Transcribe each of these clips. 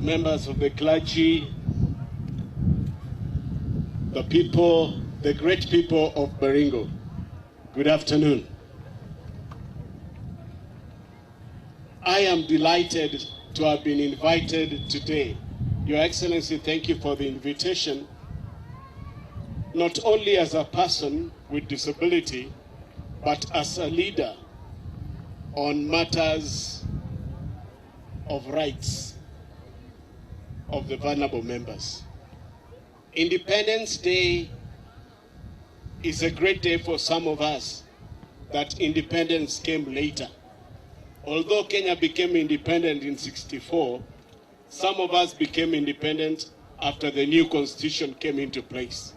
members of the clergy, the people, the great people of Baringo. Good afternoon. I am delighted to have been invited today. Your Excellency, thank you for the invitation, not only as a person with disability, but as a leader on matters of rights of the vulnerable members. Independence Day is a great day for some of us that independence came later. Although Kenya became independent in '64, some of us became independent after the new constitution came into place.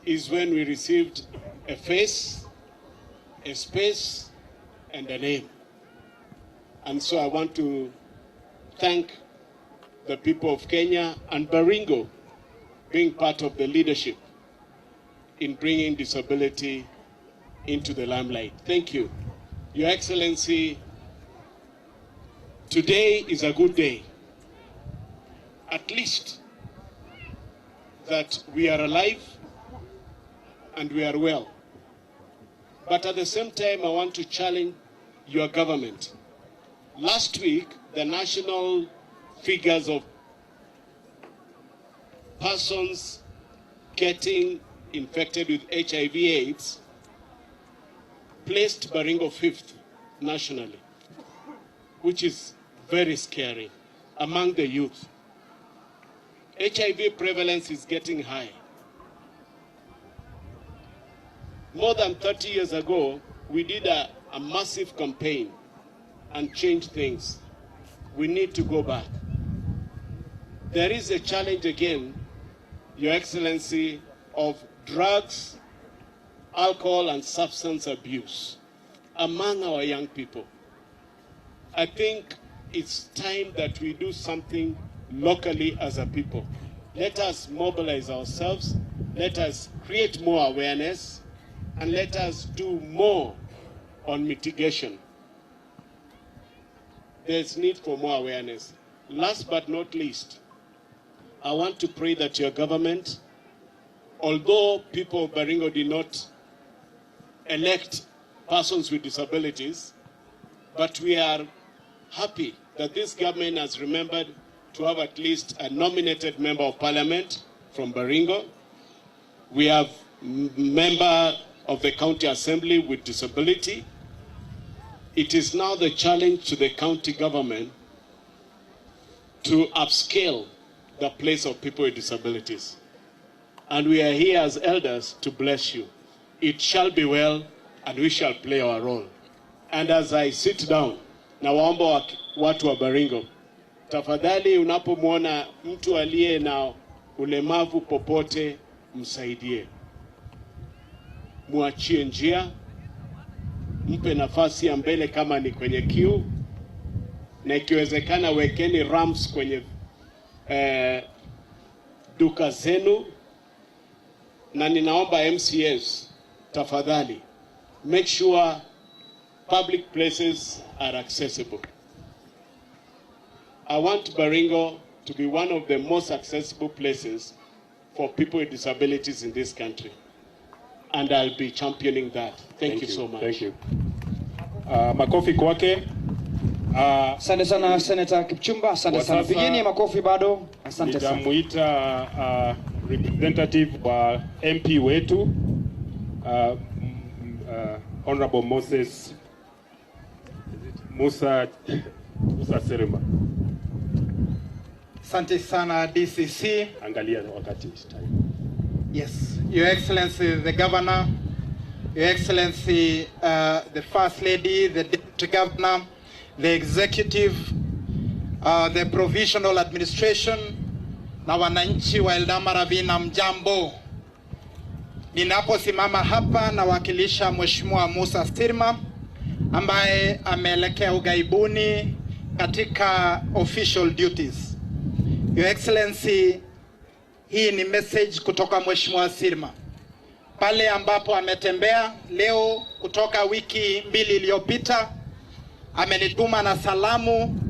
Is when we received a face, a space, and a name. And so I want to thank the people of Kenya and Baringo being part of the leadership in bringing disability into the limelight. Thank you. Your Excellency, today is a good day. At least that we are alive and we are well. But at the same time, I want to challenge your government. Last week, the national figures of persons getting infected with HIV/AIDS placed Baringo 5th nationally, which is very scary among the youth. HIV prevalence is getting high. More than 30 years ago, we did a massive campaign and changed things. We need to go back. There is a challenge again, Your Excellency, of drugs, alcohol, and substance abuse among our young people. I think it's time that we do something locally as a people. Let us mobilize ourselves, let us create more awareness, and let us do more on mitigation. There's need for more awareness. Last but not least, I want to pray that your government, although people of Baringo did not elect persons with disabilities, but we are happy that this government has remembered to have at least a nominated member of parliament from Baringo. We have member of the county assembly with disability. It is now the challenge to the county government to upscale the place of people with disabilities. And we are here as elders to bless you. It shall be well, and we shall play our role. And as I sit down, na waomba watu wa Baringo, tafadhali unapomwona mtu aliye na ulemavu popote, msaidie. Muachie njia, mpe nafasi ya mbele kama ni kwenye queue, na ikiwezekana wekeni ramps kwenye duka zenu, na ninaomba MCS, tafadhali, make sure public places are accessible. I want Baringo to be one of the most accessible places for people with disabilities in this country. And I'll be championing that. Thank you so much. Thank you. Makofi kwake. Asante sana Senator Kipchumba, asante sana. Pigeni makofi bado. Asante sana. Nitamuita representative wa MP wetu, Honorable Musa Serema. Asante sana DCC. Angalia wakati time. Yes, Your Excellency the Governor, Your Excellency the First Lady, the Deputy Governor, the Executive, the Provisional Administration, na wananchi wa Eldama Ravine, mjambo. Ninaposimama hapa nawakilisha Mheshimiwa Musa Serema ambaye ameelekea ugaibuni katika official duties. Your Excellency, hii ni message kutoka Mheshimiwa Serema. Pale ambapo ametembea leo kutoka wiki 2 iliyopita, amenituma na salamu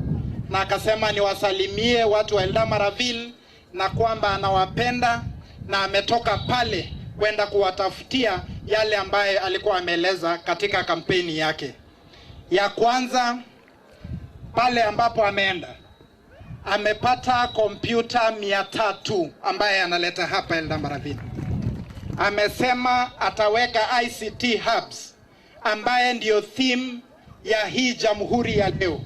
na akasema niwasalimie watu wa Eldama Ravine na kwamba anawapenda na ametoka pale kwenda kuwatafutia yale ambaye alikuwa ameeleza katika kampeni yake. Ya kwanza, pale ambapo ameenda amepata kompyuta 300 ambaye analeta hapa Eldama Ravine. Amesema ataweka ICT hubs ambaye ndio theme ya hii jamhuri ya leo.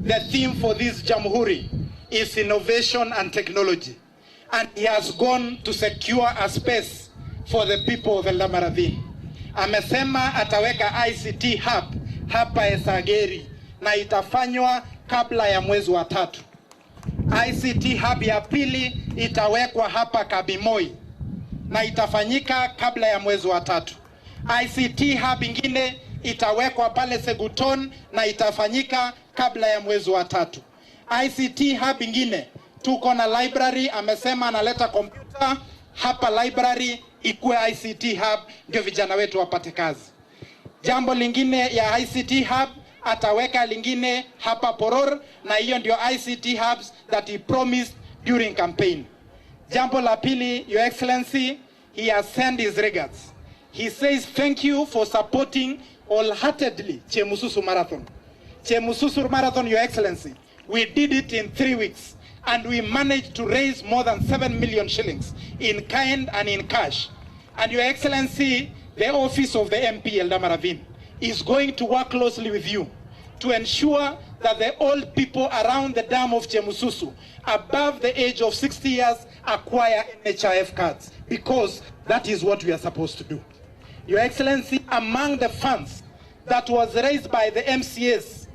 The theme for this jamhuri is innovation and technology, and he has gone to secure a space for the people of Eldama Ravine. Amesema ataweka ICT hub hapa Esageri na itafanywa kabla ya mwezi wa 3. ICT hub ya pili itawekwa hapa Kabimoi na itafanyika kabla ya mwezi wa 3. ICT hub ingine itawekwa pale Seguton na itafanyika kabla ya mwezi wa 3. ICT hub ingine tuko na library, amesema analeta kompyuta hapa library ikuwe ICT hub ndio vijana wetu wapate kazi. Jambo lingine ya ICT hub ataweka lingine hapa Poror na hiyo ndio ICT hubs that he promised during campaign. Jambo la pili, Your Excellency, he has sent his regards. He says thank you for supporting wholeheartedly Chemususu Marathon. Chemususu Marathon, Your Excellency, we did it in 3 weeks and we managed to raise more than 7 million shillings in kind and in cash. And Your Excellency, the office of the MP Eldama Ravine is going to work closely with you to ensure that the old people around the dam of Chemususu above the age of 60 years acquire NHIF cards, because that is what we are supposed to do. Your Excellency, among the funds that was raised by the MCAs,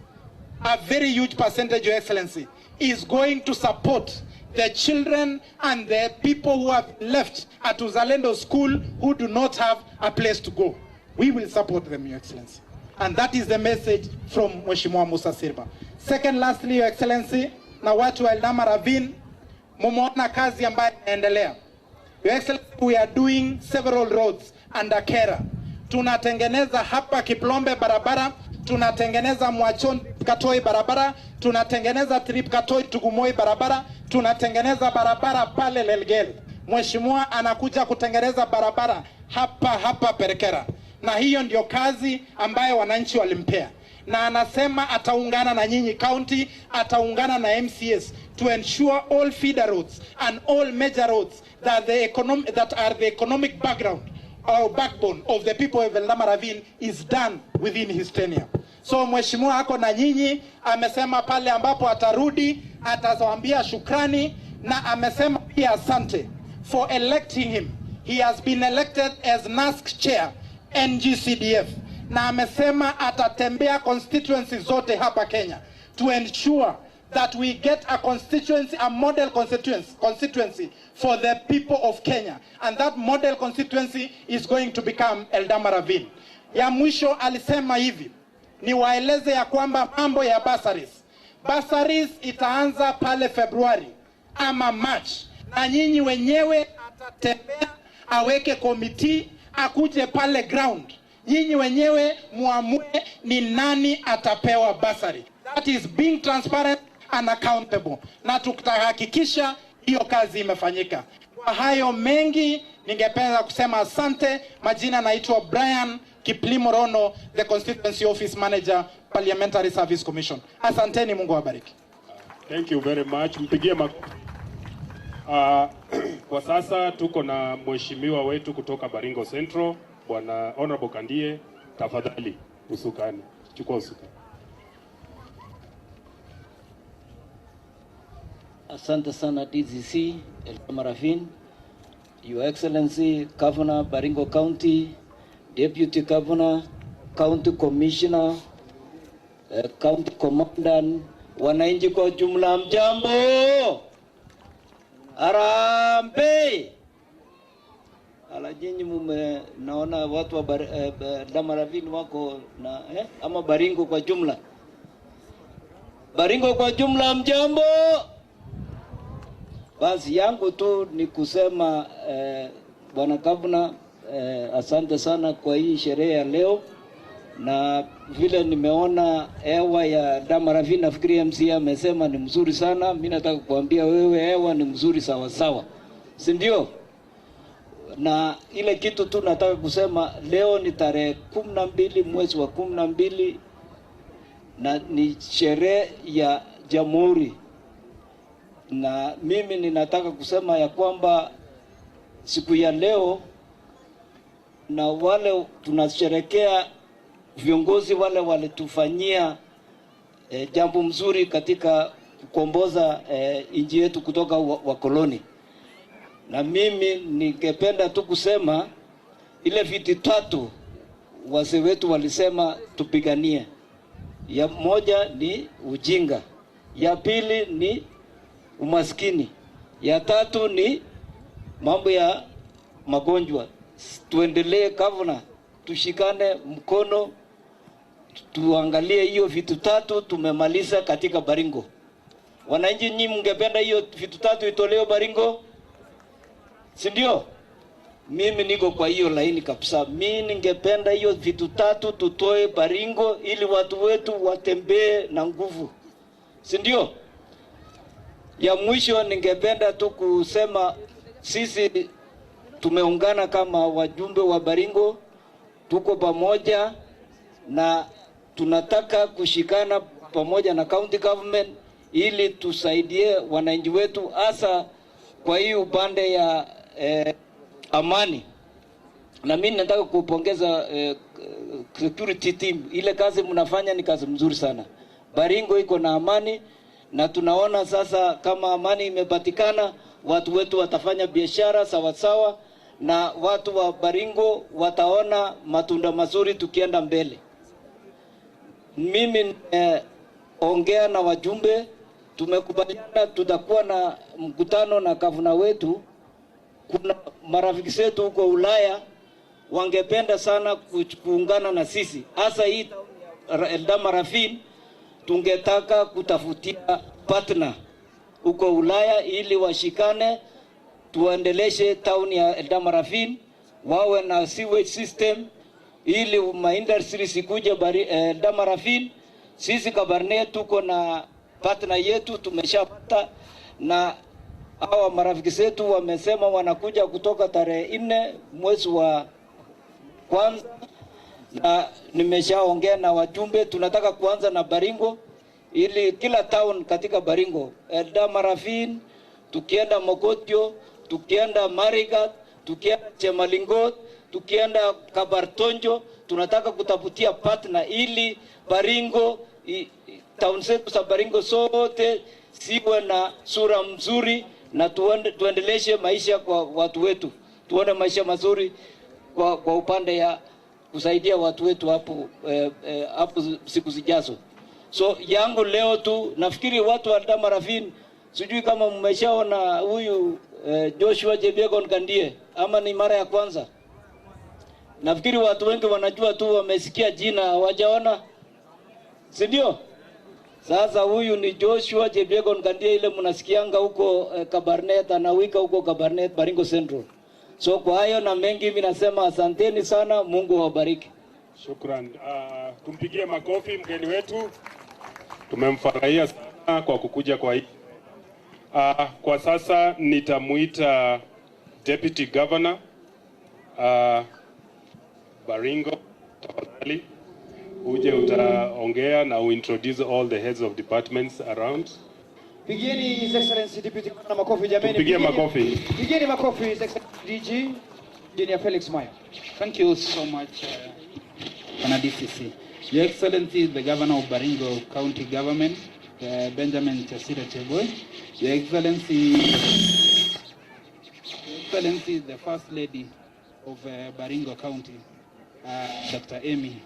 a very huge percentage, Your Excellency, is going to support the children and the people who have left at Uzalendo School who do not have a place to go. We will support them, Your Excellency. And that is the message from Mheshimiwa Musa Sirma. Second, lastly, Your Excellency, na watu wa Eldama Ravine, mumeona kazi ambayo inaendelea. Your Excellency, we are doing several roads under Kera. Tunatengeneza hapa Kiplombe barabara, tunatengeneza Mwachon Katoi barabara, tunatengeneza Trip Katoi Tugumoi barabara, tunatengeneza barabara pale Lelgel. Mheshimiwa anakuja kutengeneza barabara hapa Perkera. Na hiyo ndio kazi ambayo wananchi walimpea. Na anasema ataungana na nyinyi county, ataungana na MCS to ensure all feeder roads and all major roads that are the economic background or backbone of the people of Eldama Ravine is done within his tenure. So Mheshimiwa ako na nyinyi, amesema pale ambapo atarudi atawaambia shukrani, na amesema pia asante for electing him. He has been elected as NASC chair NGCDF, na amesema atatembea constituency zote hapa Kenya to ensure that we get a constituency, a model constituency for the people of Kenya, and that model constituency is going to become Eldama Ravine. Ya mwisho alisema hivi, ni waeleze ya kwamba mambo ya bursaries itaanza pale Februari ama March, na nyinyi wenyewe atatembea aweke committee akuje pale ground, nyinyi wenyewe muamue ni nani atapewa bursary. That is being transparent and accountable, na tutahakikisha hiyo kazi imefanyika. Kwa hayo mengi ningependa kusema asante. Majina naitwa Brian Kiplimo Rono, the Constituency Office Manager, Parliamentary Service Commission. Asanteni, Mungu awabariki. Thank you very much. Mpigie makofi. Kwa sasa tuko na mheshimiwa wetu kutoka Baringo Central, Bwana Honorable Kandie, tafadhali usukani. Chukua usukani. Asante sana DCC Eldama Ravine, Your Excellency Governor Baringo County, Deputy Governor, County Commissioner, County Commandant, wananchi kwa jumla, mjambo. Arambe. Alajini mume naona watu wa Eldama Ravine wako na ama Baringo kwa jumla. Baringo kwa jumla, mjambo. Basi yangu tu ni kusema Bwana Governor, asante sana kwa hii sherehe ya leo, na vile nimeona hewa ya Eldama Ravine, nafikiri MCA amesema ni mzuri sana. Mimi nataka kuambia wewe hewa ni mzuri sawa sawa, si ndio? Na ile kitu tu nataka kusema, leo ni tarehe 12 mwezi wa 12 na ni sherehe ya Jamhuri, na mimi ninataka kusema ya kwamba siku ya leo na wale tunasherekea viongozi wale walitufanyia jambo mzuri katika kukomboza nchi yetu kutoka wakoloni. Na mimi ningependa tu kusema ile vitu tatu wazee wetu walisema tupiganie. Ya moja ni ujinga, ya pili ni umaskini, ya tatu ni mambo ya magonjwa. Tuendelee Governor, tushikane mkono, tuangalie hiyo vitu tatu tumemaliza katika Baringo. Wananchi nyinyi mngependa hiyo vitu tatu itolewe Baringo, si ndio? Mimi niko kwa hiyo laini kabisa. Mimi ningependa hiyo vitu tatu tutoe Baringo ili watu wetu watembee na nguvu, si ndio? Ya mwisho ningependa tu kusema sisi tumeungana kama wajumbe wa Baringo, tuko pamoja na tunataka kushikana pamoja na county government ili tusaidie wananchi wetu, hasa kwa hii upande ya amani. Na mimi nataka kupongeza security team, ile kazi mnafanya ni kazi mzuri sana. Baringo iko na amani, na tunaona sasa kama amani imepatikana, watu wetu watafanya biashara sawa sawa, na watu wa Baringo wataona matunda mazuri tukienda mbele. Mimi ongea na wajumbe, tumekubaliana tutakuwa na mkutano na gavana wetu. Kuna marafiki zetu huko Ulaya wangependa sana kuungana na sisi, hasa hii Eldama Ravine tungetaka kutafutia partner huko Ulaya ili washikane tuendeleshe town ya Eldama Ravine, wawe na sewage system ili maindustry sikuje Eldama Ravine. Sisi Kabarnet tuko na partner yetu tumeshapata, na hawa marafiki zetu wamesema wanakuja kutoka tarehe 4 mwezi wa kwanza, na nimeshaongea na wajumbe. Tunataka kuanza na Baringo ili kila town katika Baringo, Eldama Ravine, tukienda Mogotio, tukienda Marigat, tukienda Chemalingot, tukienda Kabartonjo, tunataka kutafutia partner ili Baringo, town zetu za Baringo sote siwe na sura mzuri, na tuendeleshe maisha kwa watu wetu, tuone maisha mazuri kwa upande ya kusaidia watu wetu hapo siku zijazo. So yangu leo tu nafikiri watu wa Eldama Ravine, sijui kama mmeshaona huyu Joshua Jebegon Kandie ama ni mara ya kwanza. Nafikiri watu wengi wanajua tu, wamesikia jina hawajaona, si ndio? Sasa huyu ni Joshua Jebegon Kandie, ile mnasikianga huko Kabarnet, anawika huko Kabarnet Baringo Central. So kwa hayo na mengi mimi nasema asanteni sana, Mungu awabariki. Shukran. Tumpigie makofi mgeni wetu. Tumemfurahia sana kwa kukuja kwa hii. Kwa sasa nitamuita Deputy Governor Baringo, tafadhali uje utaongea na uintroduce all the heads of departments around. Pigieni His Excellency Deputy Governor makofi jameni. Pigie makofi. Pigieni makofi His Excellency DG Engineer Felix Maya. Thank you so much, DCC. Your Excellency, the Governor of Baringo County Government, Benjamin Chasira Cheboy. Your Excellency, the First Lady of Baringo County, Dr. Amy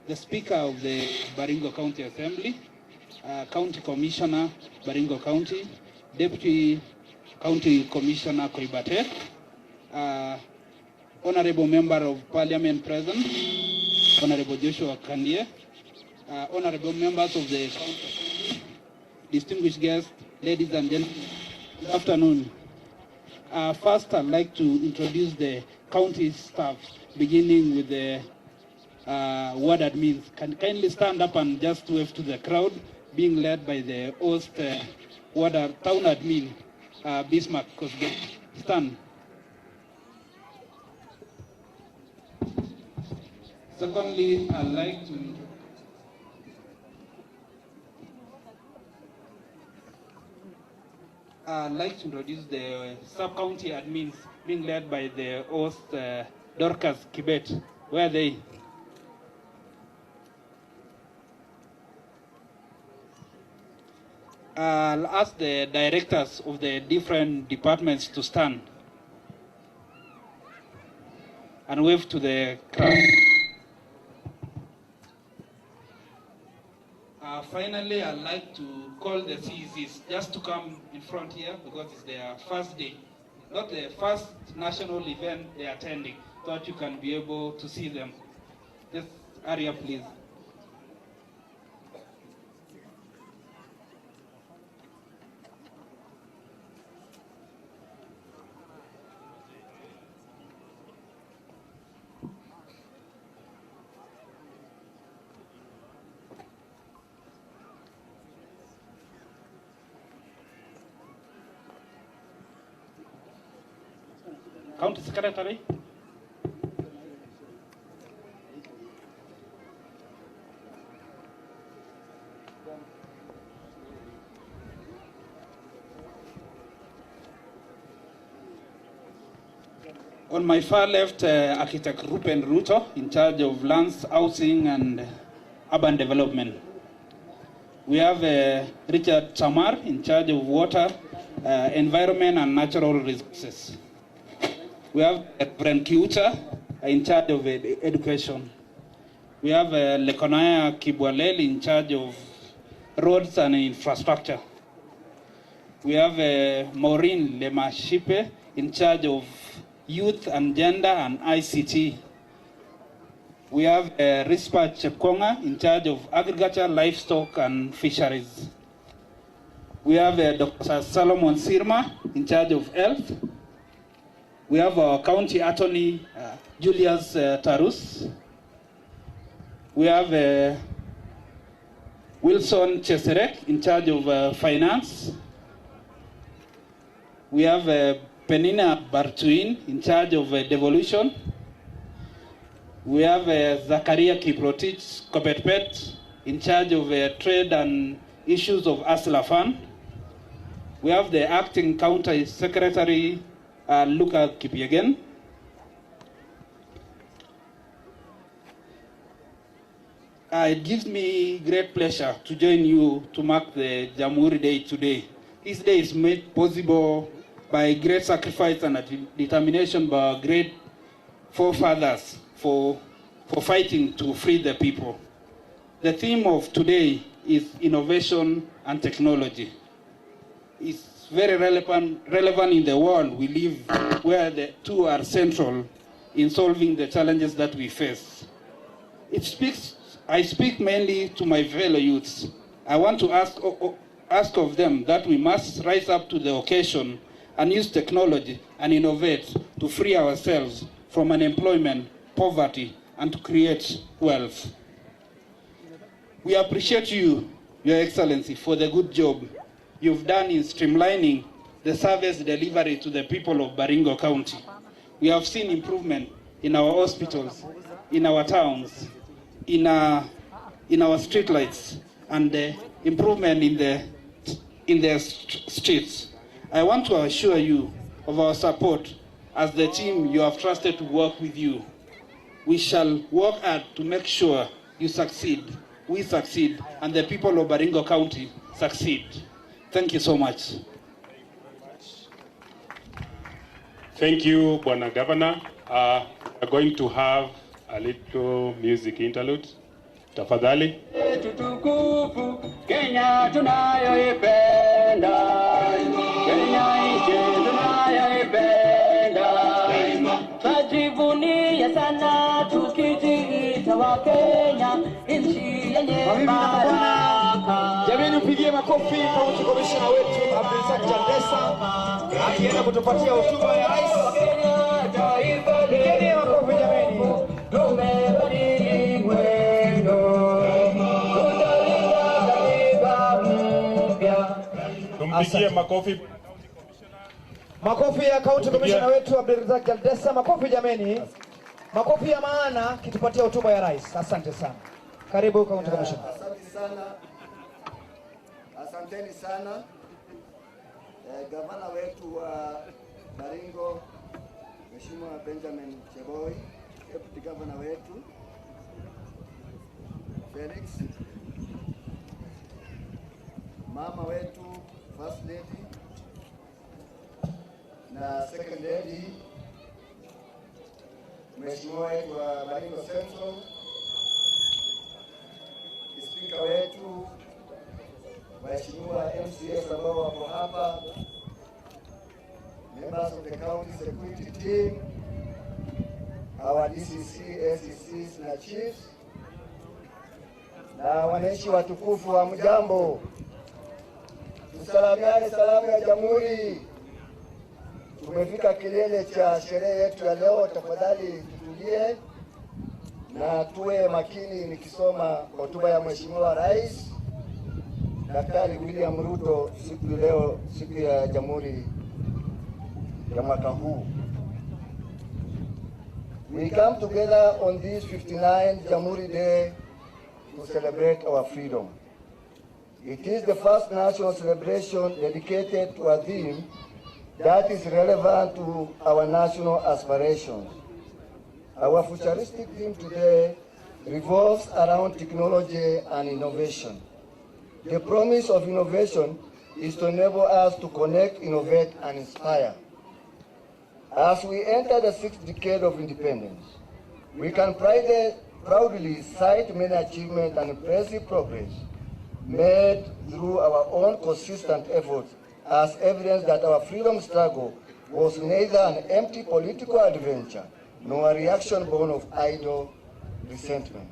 the Speaker of the Baringo County Assembly, County Commissioner, Baringo County, Deputy County Commissioner Koibatek, Honorable Member of Parliament present, Honorable Joshua Kandie, Honorable Members of the Council, distinguished guests, ladies and gentlemen, good afternoon. First, I'd like to introduce the county staff beginning with the ward admins. Can kindly stand up and just wave to the crowd, being led by the host town admin, Bismarck Kosgei. Stand. Secondly, I'd like to introduce the sub-county admins being led by the host Dorcas Kibet. Where are they? I'll ask the directors of the different departments to stand and wave to the crowd. Finally, I'd like to call the CECs just to come in front here because it's their first day, not the first national event they're attending, so that you can be able to see them. Just hurry up, please. County Secretary. On my far left, Architect Rupen Ruto, in charge of lands, housing, and urban development. We have Richard Chamar, in charge of water, environment, and natural resources. We have Brent Kiucha, in charge of education. We have Lekonaya Kibwalel, in charge of roads and infrastructure. We have Maureen Lemashipe, in charge of youth and gender and ICT. We have Rispa Chepkonga, in charge of agriculture, livestock, and fisheries. We have Dr. Solomon Sirma, in charge of health. We have our county attorney, Julius Tarus. We have Wilson Cheserek, in charge of finance. We have Penina Bartuin, in charge of devolution. We have Zakaria Kiprotich Kopetpet, in charge of trade and issues of Asla Fund. We have the acting county secretary, Luka Kipyegen. It gives me great pleasure to join you to mark the Jamhuri Day today. This day is made possible by great sacrifice and determination by our great forefathers for fighting to free the people. The theme of today is innovation and technology. It's very relevant in the world we live, where the two are central in solving the challenges that we face. I speak mainly to my fellow youths. I want to ask of them that we must rise up to the occasion and use technology and innovate to free ourselves from unemployment, poverty, and to create wealth. We appreciate you, Your Excellency, for the good job you've done in streamlining the service delivery to the people of Baringo County. We have seen improvement in our hospitals, in our towns, in our streetlights, and improvement in the streets. I want to assure you of our support as the team you have trusted to work with you. We shall work hard to make sure you succeed, we succeed, and the people of Baringo County succeed. Thank you so much. Thank you, Bwana Governor. We're going to have a little music interlude. Tafadhali. Tutukufu Kenya tunayoipenda, Kenya nchi tunayoipenda, tujivunie sana tukijiita wa Kenya, nchi yenye baraka. Jamani, upigie makofi kwa komishona wetu Abdulrazak Jandesa akienda kutupatia hotuba ya rais. Pigeni makofi jamani. Tumpigie makofi. Makofi ya County Commissioner wetu Abdulrazak Aldesa. Makofi jameni. Makofi ya maana kitupatia hotuba ya rais. Asante sana. Karibu County Commissioner. Asante sana. Asanteni sana. Gavana wetu wa Baringo, Mheshimiwa Benjamin Cheboi, Deputy Governor wetu Felix, mama wetu First Lady na Second Lady, Mheshimiwa wetu wa Baringo Central, Speaker wetu, Mheshimiwa MCS ambao wako hapa, members of the county security team, our DCC, SCCs na chiefs, na wananchi watukufu wa mjambo. Tusalamiane salamu ya Jamhuri. Tumefika kilele cha sherehe yetu ya leo. Tafadhali tutulie na tuwe makini nikisoma hotuba ya Mheshimiwa Rais Daktari William Ruto siku ya Jamhuri ya mwaka huu. We come together on this 59th Jamhuri Day to celebrate our freedom. It is the first national celebration dedicated to a theme that is relevant to our national aspirations. Our futuristic theme today revolves around technology and innovation. The promise of innovation is to enable us to connect, innovate, and inspire. As we enter the 6th decade of independence, we can proudly cite many achievements and impressive progress made through our own consistent efforts as evidence that our freedom struggle was neither an empty political adventure nor a reaction born of idle resentment.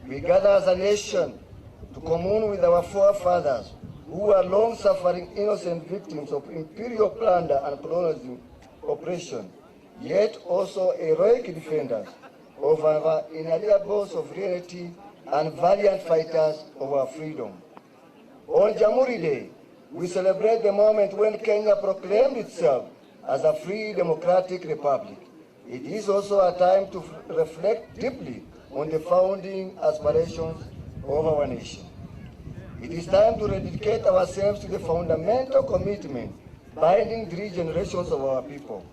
We gather as a nation to commune with our forefathers who were long-suffering innocent victims of imperial plunder and colonialism oppression, yet also heroic defenders of our inalienables of reality and valiant fighters of our freedom. On Jamhuri Day, we celebrate the moment when Kenya proclaimed itself as a free democratic republic. It is also a time to reflect deeply on the founding aspirations of our nation. It is time to dedicate ourselves to the fundamental commitment binding 3 generations of our people.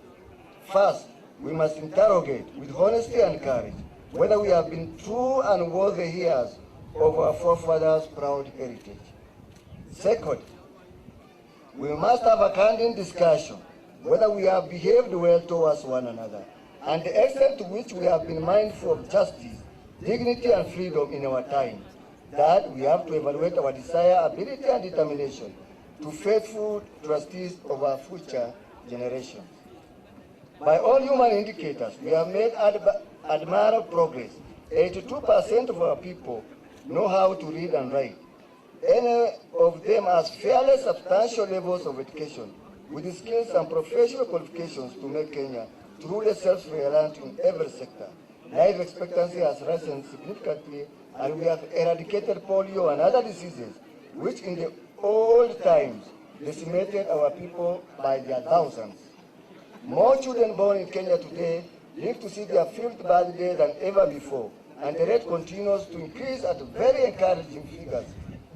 First, we must interrogate with honesty and courage whether we have been true and worthy heirs of our forefathers' proud heritage. Second, we must have a candid discussion whether we have behaved well towards one another and the extent to which we have been mindful of justice, dignity, and freedom in our time. That we have to evaluate our desire, ability, and determination to faithful trustees of our future generations. By all human indicators, we have made admirable progress. 82% of our people know how to read and write. Any of them has fairly substantial levels of education, with the skills and professional qualifications to make Kenya truly self-reliant in every sector. Life expectancy has risen significantly, and we have eradicated polio and other diseases, which in the old times decimated our people by their thousands. More children born in Kenya today live to see their 5th birthday than ever before, and the rate continues to increase at very encouraging figures.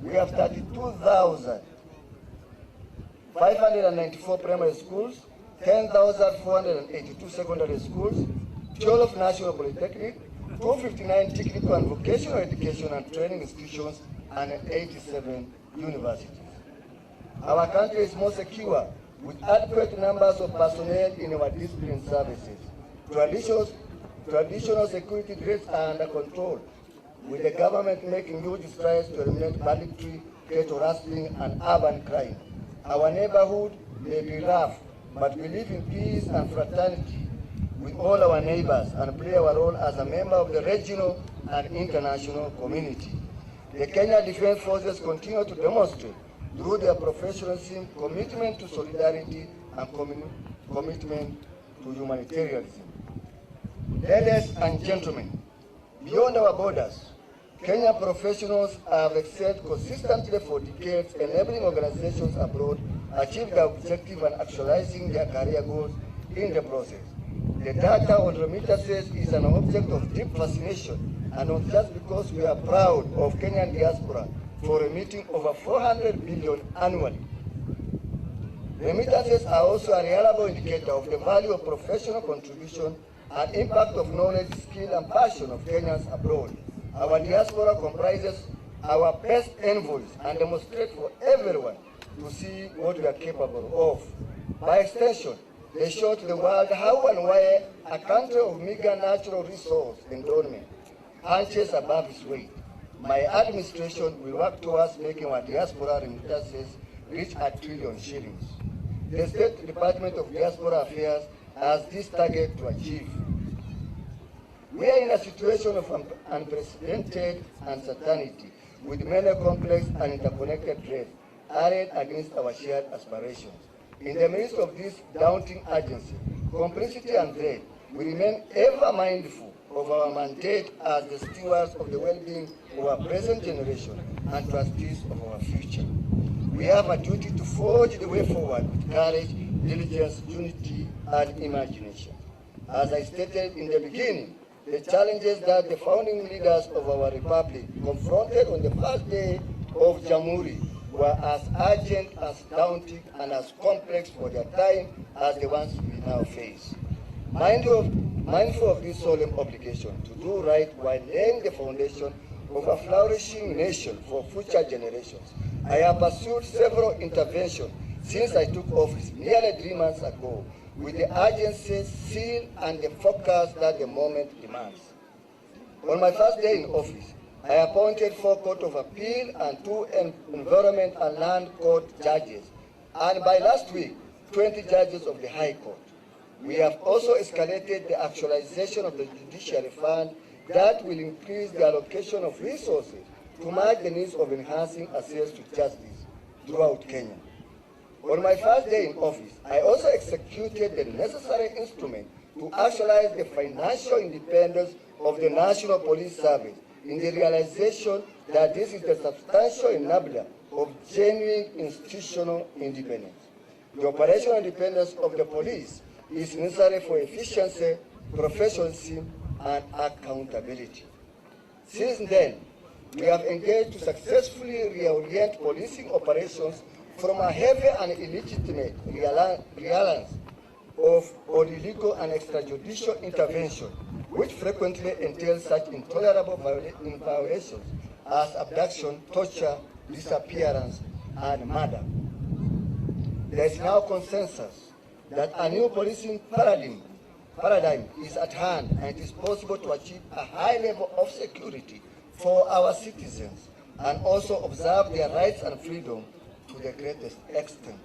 We have 32,594 primary schools, 10,482 secondary schools, 12 national polytechnic, 259 technical and vocational education and training institutions, and 87 universities. Our country is more secure with adequate numbers of personnel in our discipline services. Traditional security threats are under control, with the government making huge strides to eliminate banditry, cattle rustling, and urban crime. Our neighborhood may be rough, but we live in peace and fraternity with all our neighbors and play our role as a member of the regional and international community. The Kenya Defense Forces continue to demonstrate through their professionalism, commitment to solidarity, and commitment to humanitarianism. Ladies and gentlemen, beyond our borders, Kenyan professionals have excelled consistently for decades, enabling organizations abroad achieve their objective and actualizing their career goals in the process. The data on remittances is an object of deep fascination, and not just because we are proud of Kenyan diaspora for remitting over 400 billion annually. Remittances are also a reliable indicator of the value of professional contribution and impact of knowledge, skill, and passion of Kenyans abroad. Our diaspora comprises our best envoys and demonstrate for everyone to see what we are capable of. By extension, they show to the world how and why a country of meager natural resource endowment punches above its weight. My administration will work towards making our diaspora remittances reach $1 trillion shillings. The State Department of Diaspora Affairs has this target to achieve. We are in a situation of unprecedented uncertainty, with many complex and interconnected threats arrayed against our shared aspirations. In the midst of this daunting urgency, complexity, and threat, we remain ever mindful of our mandate as the stewards of the well-being of our present generation and trustees of our future. We have a duty to forge the way forward with courage, diligence, unity, and imagination. As I stated in the beginning, the challenges that the founding leaders of our republic confronted on the first day of Jamhuri were as urgent, as daunting, and as complex for their time as the ones we now face. Mindful of this solemn obligation to do right while laying the foundation of a flourishing nation for future generations, I have pursued several interventions since I took office nearly 3 months ago, with the urgency, zeal, and the focus that the moment demands. On my first day in office, I appointed 4 Court of Appeal and 2 Environment and Land Court judges, and by last week, 20 judges of the High Court. We have also escalated the actualization of the Judiciary Fund that will increase the allocation of resources to match the needs of enhancing access to justice throughout Kenya. On my first day in office, I also executed the necessary instrument to actualize the financial independence of the National Police Service in the realization that this is the substantial enabler of genuine institutional independence. The operational independence of the police is necessary for efficiency, professionalism, and accountability. Since then, we have engaged to successfully reorient policing operations from a heavy and illegitimate reliance of illegal and extrajudicial intervention, which frequently entails such intolerable violations as abduction, torture, disappearance, and murder. There is now consensus that a new policing paradigm is at hand, and it is possible to achieve a high level of security for our citizens and also observe their rights and freedom to the greatest extent.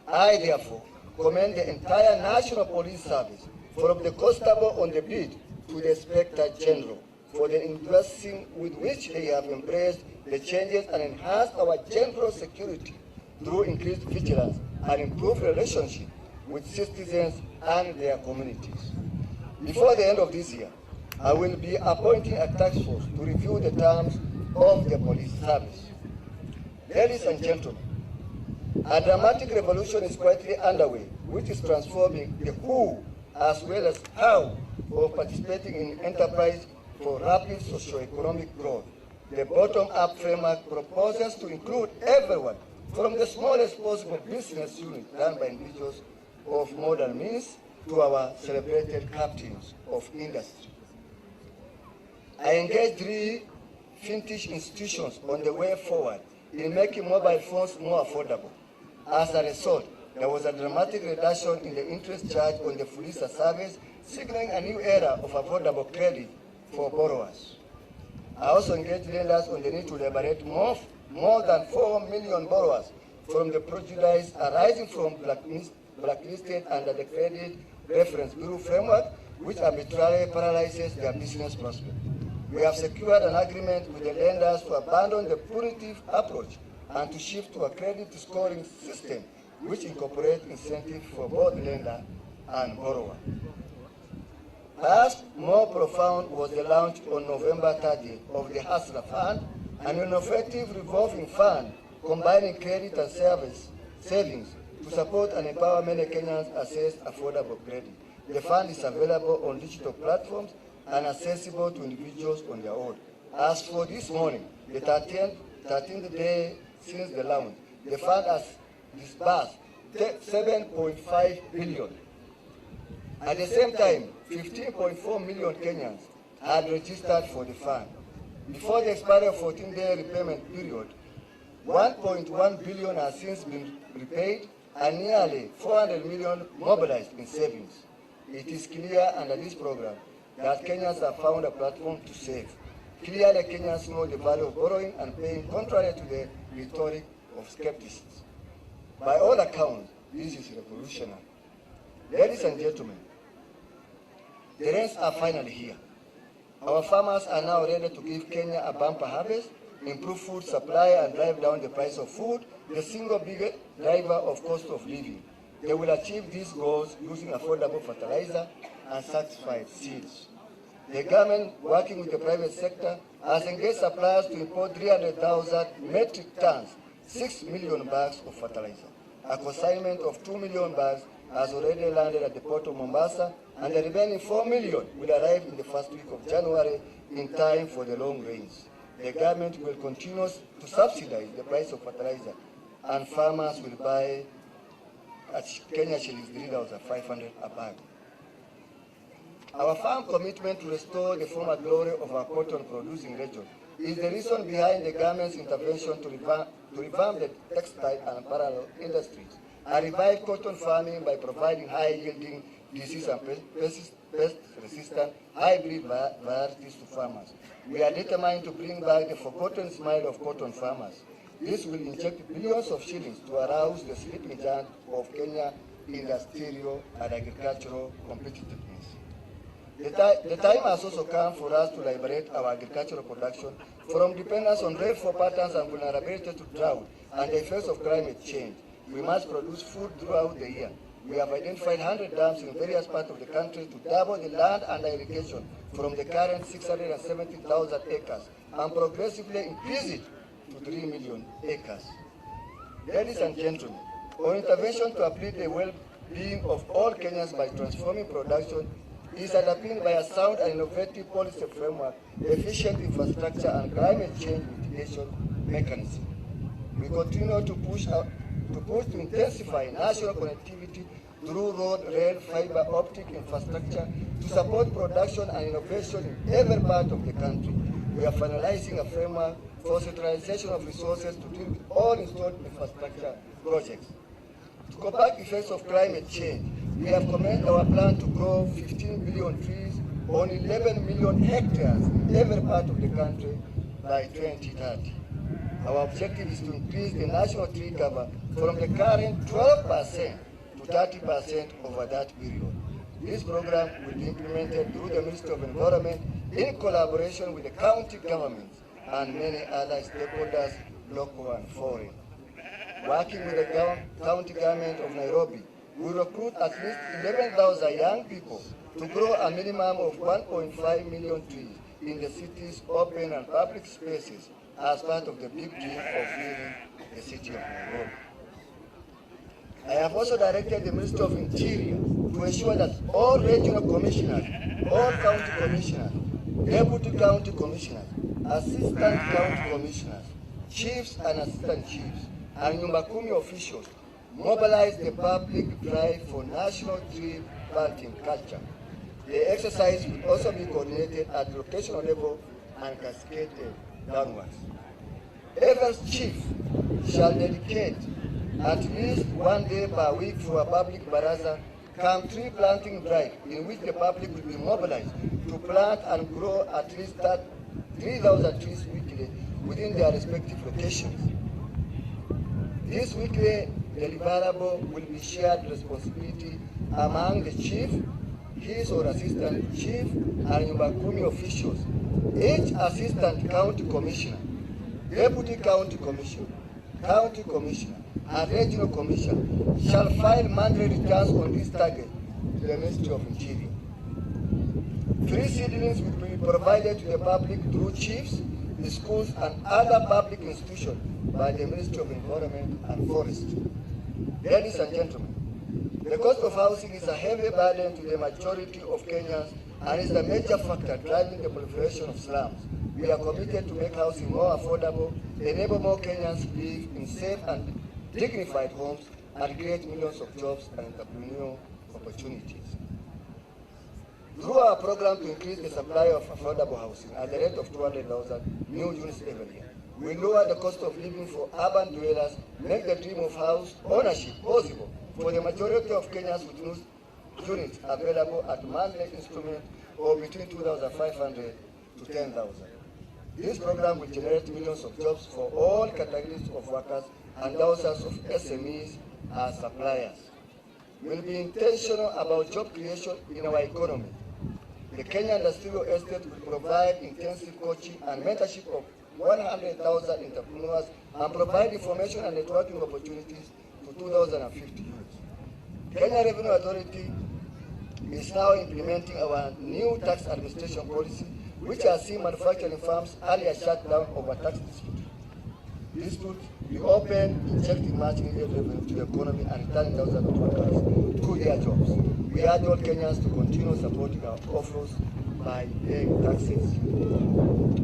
I, therefore, commend the entire National Police Service, from the constable on the beat to the Inspector General, for the enthusiasm with which they have embraced the changes and enhanced our general security through increased vigilance and improved relationship with citizens and their communities. Before the end of this year, I will be appointing a task force to review the terms of the police service. Ladies and gentlemen, a dramatic revolution is quietly underway, which is transforming the who as well as how of participating in enterprise for rapid socio-economic growth. The bottom-up framework proposes to include everyone from the smallest possible business unit run by individuals of modern means to our celebrated captains of industry. I engaged 3 fintech institutions on the way forward in making mobile phones more affordable. As a result, there was a dramatic reduction in the interest charge on the Fuliza service, signaling a new era of affordable credit for borrowers. I also engaged lenders on the need to liberate more than 4 million borrowers from the prejudice arising from blacklisted under the Credit Reference Bureau framework, which arbitrarily paralyzes their business prospects. We have secured an agreement with the lenders to abandon the punitive approach and to shift to a credit scoring system which incorporates incentives for both lender and borrower. Perhaps more profound was the launch on November 30th of the Hustler Fund, an innovative revolving fund combining credit and savings to support and empower many Kenyans access affordable credit. The fund is available on digital platforms and accessible to individuals on their own. As for this morning, the 13th day since the launch, the fund has disbursed 7.5 billion. At the same time, 15.4 million Kenyans had registered for the fund. Before the expiry of 14-day repayment period, 1.1 billion has since been repaid and nearly 400 million mobilized in savings. It is clear under this program that Kenyans have found a platform to save. Clearly, Kenyans know the value of borrowing and paying, contrary to the rhetoric of skeptics. By all accounts, this is revolutionary. Ladies and gentlemen, the rains are finally here. Our farmers are now ready to give Kenya a bumper harvest, improve food supply and drive down the price of food, the single biggest driver of cost of living. They will achieve these goals using affordable fertilizer and certified seeds. The government, working with the private sector, has engaged suppliers to import 300,000 metric tons, 6 million bags of fertilizer. A consignment of 2 million bags has already landed at the port of Mombasa, and the remaining 4 million will arrive in the first week of January in time for the long rains. The government will continue to subsidize the price of fertilizer, and farmers will buy at Kenya shillings 3,500 a bag. Our firm commitment to restore the former glory of our cotton-producing region is the reason behind the government's intervention to revamp the textile and apparel industries and revive cotton farming by providing high-yielding, disease and pest-resistant hybrid varieties to farmers. We are determined to bring back the forgotten smile of cotton farmers. This will inject billions of shillings to arouse the sleeping giant of Kenya industrial and agricultural competitiveness. The time has also come for us to liberate our agricultural production from dependence on rainfall patterns and vulnerability to drought and the effects of climate change. We must produce food throughout the year. We have identified 100 dams in various parts of the country to double the land under irrigation from the current 670,000 acres and progressively increase it to 3 million acres. Ladies and gentlemen, our intervention to uplift the well-being of all Kenyans by transforming production is underpinned by a sound and innovative policy framework, efficient infrastructure, and climate change mitigation mechanism. We continue to push to intensify national connectivity through road, rail, fiber optic infrastructure to support production and innovation in every part of the country. We are finalizing a framework for centralization of resources to deal with all installed infrastructure projects. To combat effects of climate change, we have commenced our plan to grow 15 billion trees on 11 million hectares in every part of the country by 2030. Our objective is to increase the national tree cover from the current 12% to 30% over that period. This program will be implemented through the Ministry of Environment in collaboration with the county governments and many other stakeholders, local and foreign. Working with the county government of Nairobi, we recruit at least 11,000 young people to grow a minimum of 1.5 million trees in the city's open and public spaces as part of the big dream of building the city of Nairobi. I have also directed the Ministry of Interior to ensure that all regional commissioners, all county commissioners, deputy county commissioners, assistant county commissioners, chiefs and assistant chiefs, and Nyumba Kumi officials mobilize the public drive for national tree planting culture. The exercise will also be coordinated at the locational level and cascaded downwards. Every chief shall dedicate at least 1 day per week for a public baraza come tree planting drive in which the public will be mobilized to plant and grow at least 3,000 trees weekly within their respective locations. This weekly deliverable will be shared responsibility among the chief, his or assistant chief, and Nyumba Kumi officials. Each assistant county commissioner, deputy county commissioner, and regional commissioner shall file monthly returns on this target to the Ministry of Interior. Free seedlings will be provided to the public through chiefs, the schools, and other public institutions by the Ministry of Environment and Forestry. Ladies and gentlemen, the cost of housing is a heavy burden to the majority of Kenyans and is a major factor driving the proliferation of slums. We are committed to make housing more affordable, enable more Kenyans to live in safe and dignified homes, and create millions of jobs and entrepreneurial opportunities. Through our program to increase the supply of affordable housing at the rate of 200,000 new units every year, we lower the cost of living for urban dwellers, make the dream of house ownership possible for the majority of Kenyans with new units available at monthly installment of between 2,500 to 10,000. This program will generate millions of jobs for all categories of workers and thousands of SMEs as suppliers. We'll be intentional about job creation in our economy. The Kenya Industrial Estate will provide intensive coaching and mentorship of 100,000 entrepreneurs and provide information and networking opportunities to 2,050 youths. Kenya Revenue Authority is now implementing our new tax administration policy, which has seen manufacturing firms earlier shut down over tax disputes. We open, injecting much needed revenue to the economy and returning thousands of workers to their jobs. We urge all Kenyans to continue supporting our offers by paying taxes.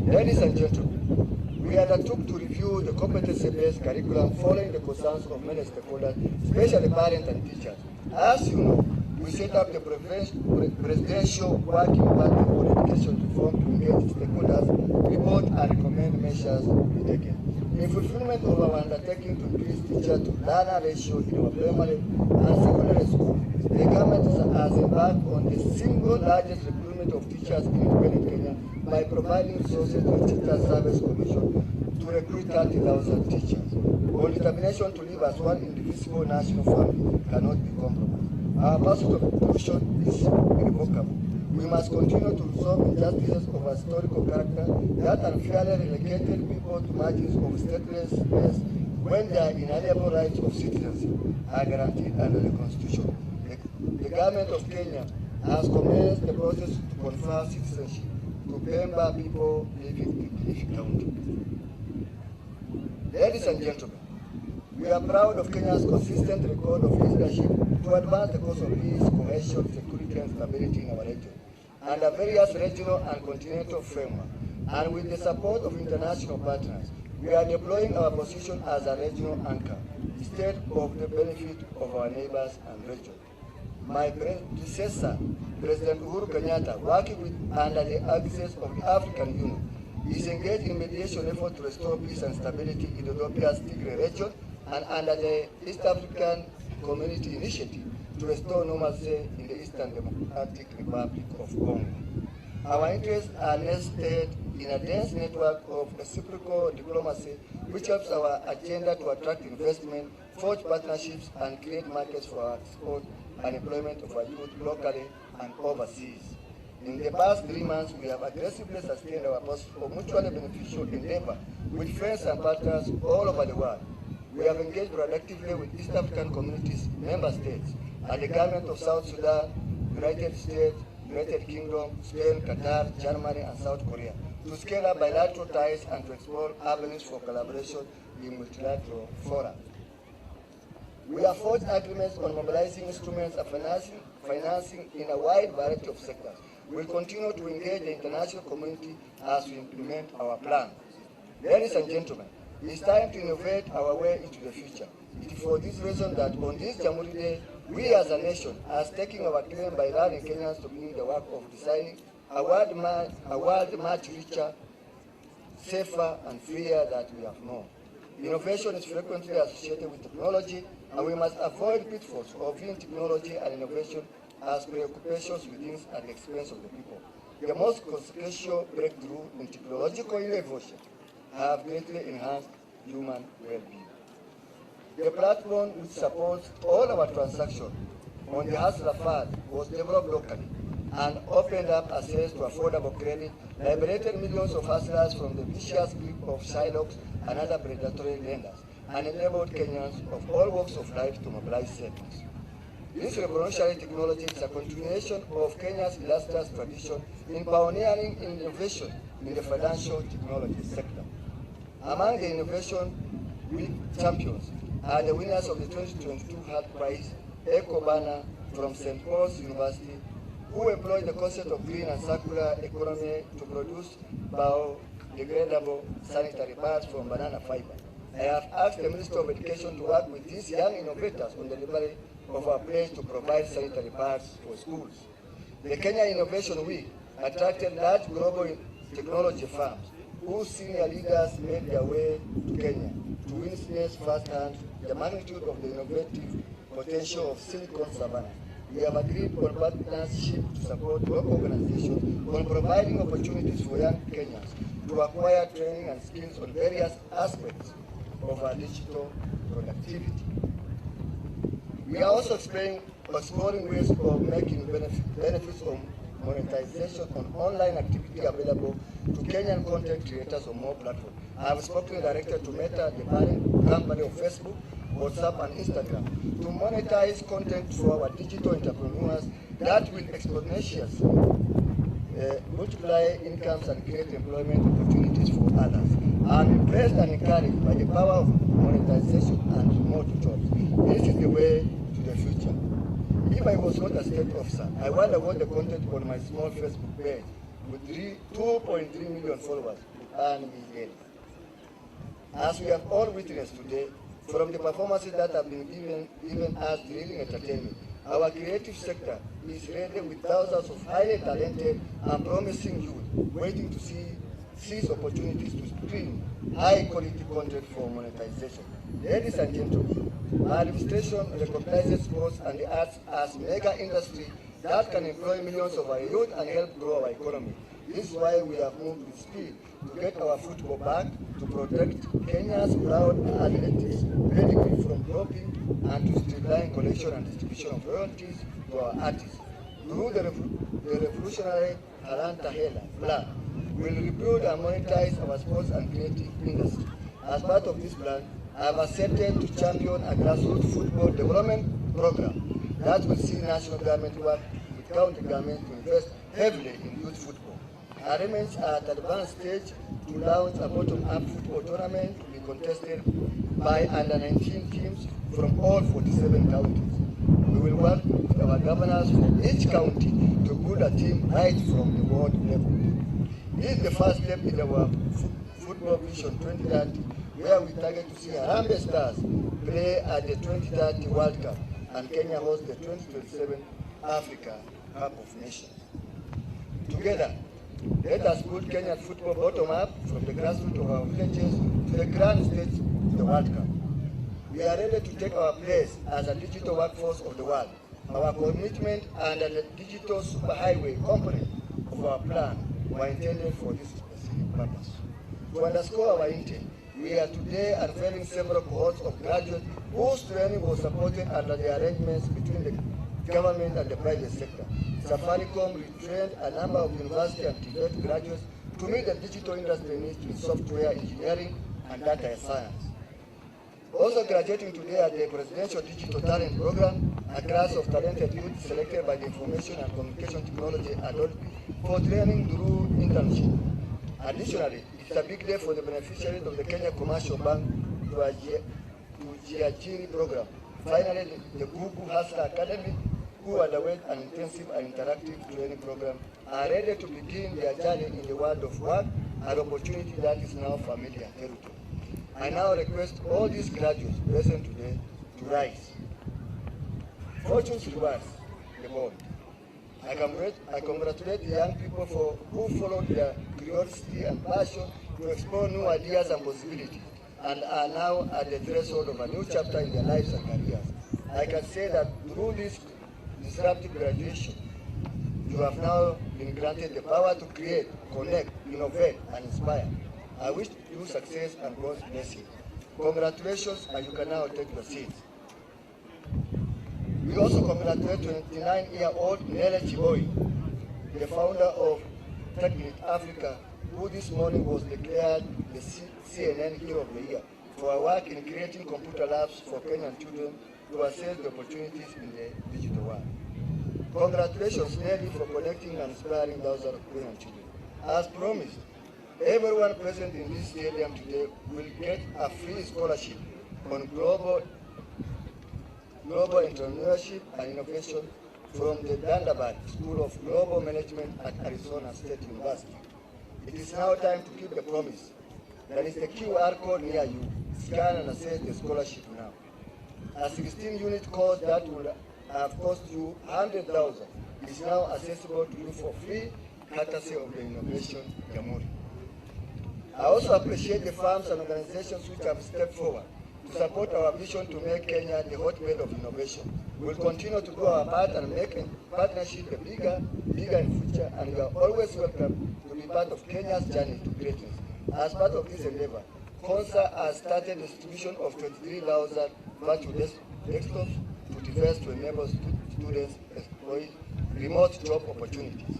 Ladies and gentlemen, we undertook to review the competency-based curriculum following the concerns of many stakeholders, especially parents and teachers. As you know, we set up the presidential working party on education reform to engage stakeholders, report and recommend measures to be taken. In fulfillment of our undertaking to increase teacher-to-learner ratio in our primary and secondary school, the government has embarked on the single largest recruitment of teachers in independent Kenya by providing resources to the Teacher Service Commission to recruit 30,000 teachers. Our determination to live as one indivisible national family cannot be compromised. Our pursuit of inclusion is irrevocable. We must continue to resolve injustices of historical character that unfairly relegated people to margins of statelessness when their inalienable rights of citizenship are guaranteed under the Constitution. The government of Kenya has commenced the process to confer citizenship to Pemba people living in Kilifi County. Ladies and gentlemen, we are proud of Kenya's consistent record of leadership to advance the cause of peace, cohesion, security, and stability in our region, under various regional and continental frameworks, and with the support of international partners. We are deploying our position as a regional anchor, instead of the benefit of our neighbors and region. My predecessor, President Uhuru Kenyatta, working with under the access of the African Union, is engaged in mediation efforts to restore peace and stability in Ethiopia's Tigray region and under the East African Community Initiative to restore normalcy in the Eastern Democratic Republic of Congo. Our interests are nested in a dense network of reciprocal diplomacy, which helps our agenda to attract investment, forge partnerships, and create markets for our export and employment of our youth locally and overseas. In the past 3 months, we have aggressively sustained our pursuit of mutually beneficial endeavor with friends and partners all over the world. We have engaged productively with East African communities, member states, and the government of South Sudan, United States, United Kingdom, Spain, Qatar, Germany, and South Korea to scale up bilateral ties and to explore avenues for collaboration in multilateral fora. We have forged agreements on mobilizing instruments of financing in a wide variety of sectors. We will continue to engage the international community as we implement our plan. Ladies and gentlemen, it is time to innovate our way into the future. It is for this reason that on this Jamhuri Day, we as a nation are taking our claim by allowing Kenyans to begin the work of designing a world much richer, safer, and freer than we have known. Innovation is frequently associated with technology, and we must avoid pitfalls of viewing technology and innovation as preoccupations within at the expense of the people. The most consequential breakthrough in technological innovation have greatly enhanced human well-being. The platform which supports all our transactions on the Hustler Fund was developed locally and opened up access to affordable credit, liberated millions of hustlers from the vicious grip of Shylocks and other predatory lenders, and enabled Kenyans of all walks of life to mobilize savings. This revolutionary technology is a continuation of Kenya's illustrious tradition in pioneering innovation in the financial technology sector. Among the Innovation Week champions are the winners of the 2022 Hart Prize, Ekobana from St. Paul's University, who employ the concept of green and circular economy to produce biodegradable sanitary pads from banana fiber. I have asked the Minister of Education to work with these young innovators on the delivery of our pledge to provide sanitary pads for schools. The Kenya Innovation Week attracted large global technology firms whose senior leaders made their way to Kenya to witness firsthand the magnitude of the innovative potential of Silicon Savannah. We have agreed on partnership to support local organizations on providing opportunities for young Kenyans to acquire training and skills on various aspects of our digital productivity. We are also exploring ways of making benefits of monetization on online activity available to Kenyan content creators on more platforms. I have spoken directly to Meta, the parent company of Facebook, WhatsApp, and Instagram, to monetize content for our digital entrepreneurs that will exponentially multiply incomes and create employment opportunities for others. I'm impressed and encouraged by the power of monetization and remote jobs. This is the way to the future. If I was not a state officer, I wonder what the content on my small Facebook page with 2.3 million followers would earn me daily. As we have all witnessed today, from the performances that have been given as thrilling entertainment, our creative sector is ready with thousands of highly talented and promising youth waiting to seize opportunities to stream high-quality content for monetization. Ladies and gentlemen, our administration recognizes sports and the arts as mega industry that can employ millions of our youth and help grow our economy. This is why we have moved with speed to get our football back, to protect Kenya's proud athletics pedigree from doping, and to streamline collection and distribution of royalties to our artists. Through the revolutionary Talanta Hela plan, we will rebuild and monetize our sports and creative industry. As part of this plan, I have accepted to champion a grassroots football development program that will see national government work with county government to invest heavily in youth football. Arrangements are at advanced stage to launch a bottom-up football tournament to be contested by under-19 teams from all 47 counties. We will work with our governors from each county to build a team right from the world level. This is the first step in our Football Vision 2030, where we target to see Harambee Stars play at the 2030 World Cup and Kenya host the 2027 Africa Cup of Nations. Together, let us put Kenyan football bottom up from the grassroots of our villages to the grand stage of the World Cup. We are ready to take our place as a digital workforce of the world. Our commitment and the digital superhighway component of our plan were intended for this specific purpose. To underscore our intent, we are today unveiling several cohorts of graduates whose training was supported under the arrangements between the government and the private sector. Safaricom retrained a number of university and TVET graduates to meet the digital industry needs in software engineering and data science. Also graduating today at the Presidential Digital Talent Program, a class of talented youth selected by the Information and Communication Technology Authority for training through internship. Additionally, it's a big day for the beneficiaries of the Kenya Commercial Bank to Jiajiri program. Finally, the Google Hustler Academy, who underwent an intensive and interactive training program, are ready to begin their journey in the world of work, an opportunity that is now familiar territory. I now request all these graduates present today to rise. Fortune's rewards the bold. I congratulate the young people who followed their curiosity and passion to explore new ideas and possibilities, and are now at the threshold of a new chapter in their lives and careers. I can say that through this disruptive graduation, you have now been granted the power to create, connect, innovate, and inspire. I wish you success and God's blessing. Congratulations, and you can now take your seats. We also congratulate 29-year-old Nele Chiboi, the founder of Technic Africa, who this morning was declared the CNN Hero of the Year for her work in creating computer labs for Kenyan children to assess the opportunities in the digital world. Congratulations, Nelly, for connecting and inspiring thousands of Kenyan children. As promised, everyone present in this stadium today will get a free scholarship on global entrepreneurship and innovation from the Dandabad School of Global Management at Arizona State University. It is now time to keep the promise. There is a QR code near you. Scan and access the scholarship now. A 16-unit course that would have cost you 100,000 is now accessible to you for free, courtesy of the Innovation Jamhuri. I also appreciate the firms and organizations which have stepped forward to support our vision to make Kenya the hotbed of innovation. We will continue to do our part and make partnership bigger in future, and you are always welcome to be part of Kenya's journey to greatness. As part of this endeavor, CONSA has started the distribution of 23,000 virtual desktops to devices to enable students exploit remote job opportunities.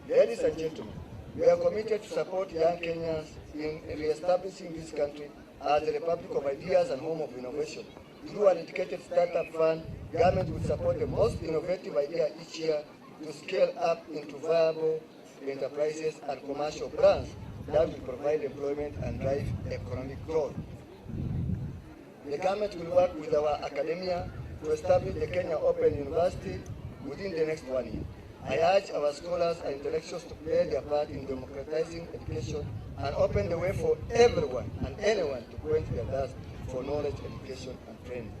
Ladies and gentlemen, we are committed to support young Kenyans in re-establishing this country as the Republic of Ideas and Home of Innovation. Through an dedicated startup fund, government will support the most innovative idea each year to scale up into viable enterprises and commercial brands that will provide employment and drive economic growth. The government will work with our academia to establish the Kenya Open University within the next 1 year. I urge our scholars and intellectuals to play their part in democratizing education and open the way for everyone and anyone to quench their thirst for knowledge, education, and training.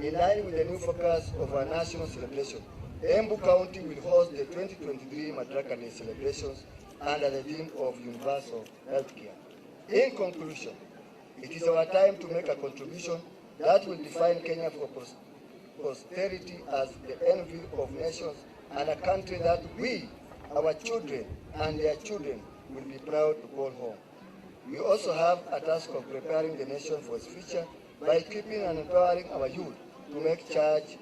In line with the new focus of our national celebration, Embu County will host the 2023 Madaraka Day celebrations under the theme of universal healthcare. In conclusion, it is our time to make a contribution that will define Kenya for posterity as the envy of nations and a country that we, our children, and their children will be proud to call home. We also have a task of preparing the nation for its future by equipping and empowering our youth to make charge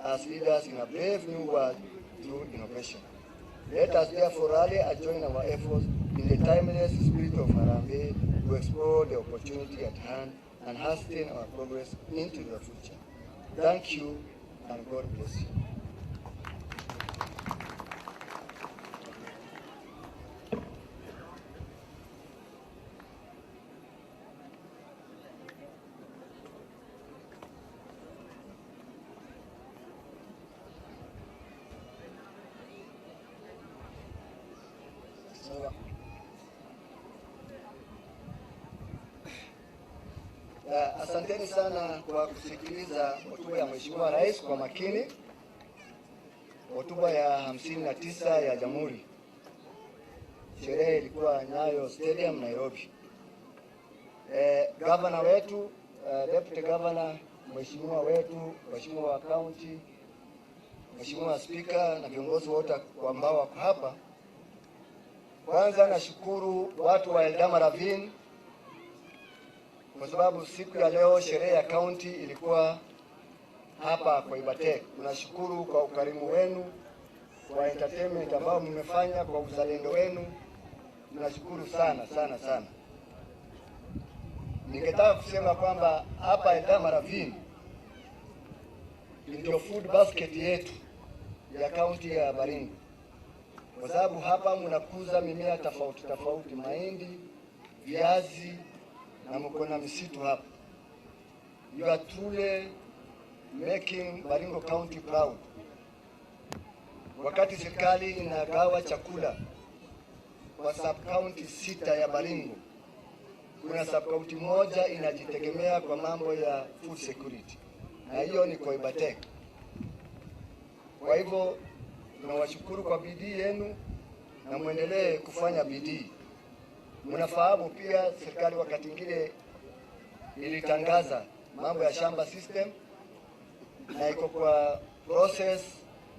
as leaders in a brave new world through innovation. Let us therefore rally and join our efforts in the timeless spirit of Harambee to explore the opportunity at hand and hasten our progress into the future. Thank you, and God bless you. Asanteni sana kwa kusikiliza hotuba ya Mheshimiwa Rais kwa makini. Hotuba ya 59 ya Jamhuri. Sherehe ilikuwa Nyayo Stadium, Nairobi. Gavana wetu, Deputy Governor, Mheshimiwa wetu, Mheshimiwa wa County, Mheshimiwa Speaker na viongozi wote ambao wako hapa. Kwanza nashukuru watu wa Eldama Ravine kwa sababu siku ya leo sherehe ya county ilikuwa hapa kwa Ibatek. Tunashukuru kwa ukarimu wenu, kwa entertainment ambao mmefanya, kwa uzalendo wenu. Tunashukuru sana sana sana. Ningetaka kusema kwamba hapa Eldama Ravine ndio food basket yetu ya county ya Baringo. Kwa sababu hapa mnakuza mimea tofauti tofauti, mahindi, viazi, na mko na misitu hapa. You are truly making Baringo County proud. Wakati serikali inagawa chakula kwa sub-county 6 ya Baringo, kuna sub-county moja inajitegemea kwa mambo ya food security, na hiyo ni kwa Ibatek. Kwa hivyo tunawashukuru kwa bidii yenu na muendelee kufanya bidii. Mnafahamu pia serikali wakati mwingine ilitangaza mambo ya shamba system na iko kwa process,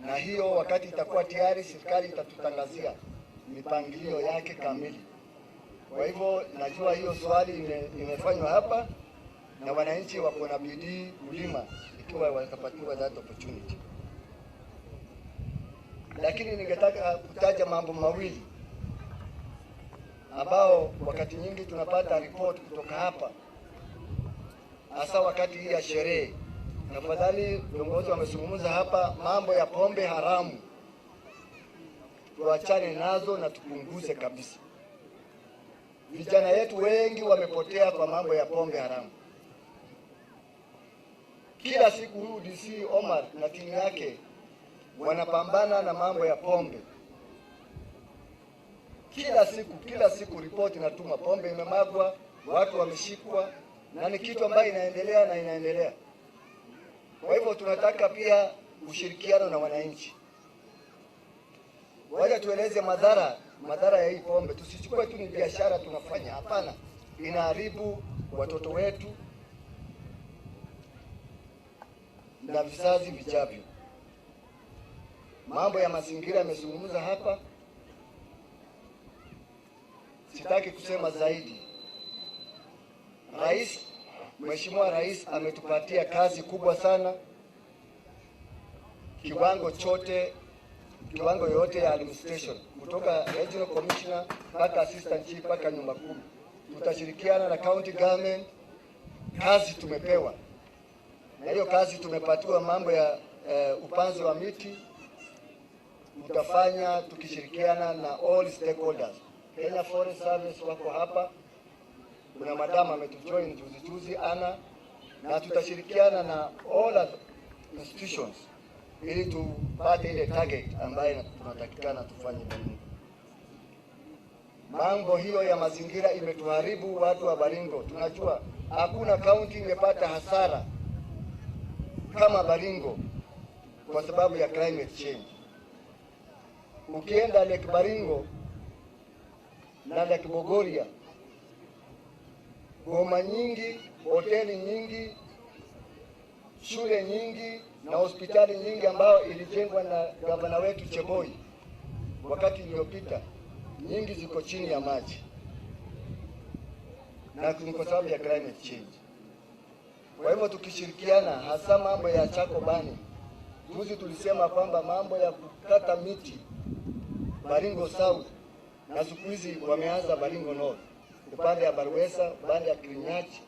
na hiyo wakati itakuwa tayari serikali itatutangazia mipangilio yake kamili. Kwa hivyo najua hiyo swali imefanywa hapa na wananchi wako na bidii kulima ikiwa watapatiwa that opportunity. Lakini ningetaka kutaja mambo mawili ambao wakati nyingi tunapata report kutoka hapa, hasa wakati hii ya sherehe tafadhali viongozi wamezungumza hapa, mambo ya pombe haramu tuachane nazo na tupunguze kabisa. Vijana yetu wengi wamepotea kwa mambo ya pombe haramu. Kila siku huyu DC Omar na timu yake wanapambana na mambo ya pombe. Kila siku ripoti inatuma pombe imemagwa, watu wameshikwa, na ni kitu ambayo inaendelea. Kwa hivyo tunataka pia ushirikiano na wananchi. Waje tueleze madhara ya hii pombe. Tusichukue tu ni biashara tunafanya, hapana. Inaharibu watoto wetu na vizazi vijavyo. Mambo ya mazingira yamezungumza hapa, sitaki kusema zaidi. Mheshimiwa Rais ametupatia kazi kubwa sana, kiwango yote ya administration, kutoka regional commissioner mpaka assistant chief mpaka nyumba 10. Tutashirikiana na county government. Kazi tumepewa, na hiyo kazi tumepatiwa mambo ya upanzi wa miti. Tutafanya tukishirikiana na all stakeholders. Kenya Forest Service wako hapa, kuna madam ametujoin juzi ana, na tutashirikiana na all institutions ili tupate ile target ambayo tunatakikana tufanye. Mambo hiyo ya mazingira imetuharibu watu wa Baringo. Tunajua hakuna kaunti imepata hasara kama Baringo kwa sababu ya climate change. Ukienda Lake Baringo na Lake Bogoria, goma nyingi, hoteli nyingi, shule nyingi na hospitali nyingi ambayo ilijengwa na gavana wetu Cheboi wakati uliopita, nyingi ziko chini ya maji, na ni kwa sababu ya climate change. Kwa hivyo tukishirikiana, hasa mambo ya Chako Bani, juzi tulisema kwamba mambo ya kukata miti Baringo South, na siku hizi wameanza Baringo North, upande ya Barwesa, upande ya Kirinyachi.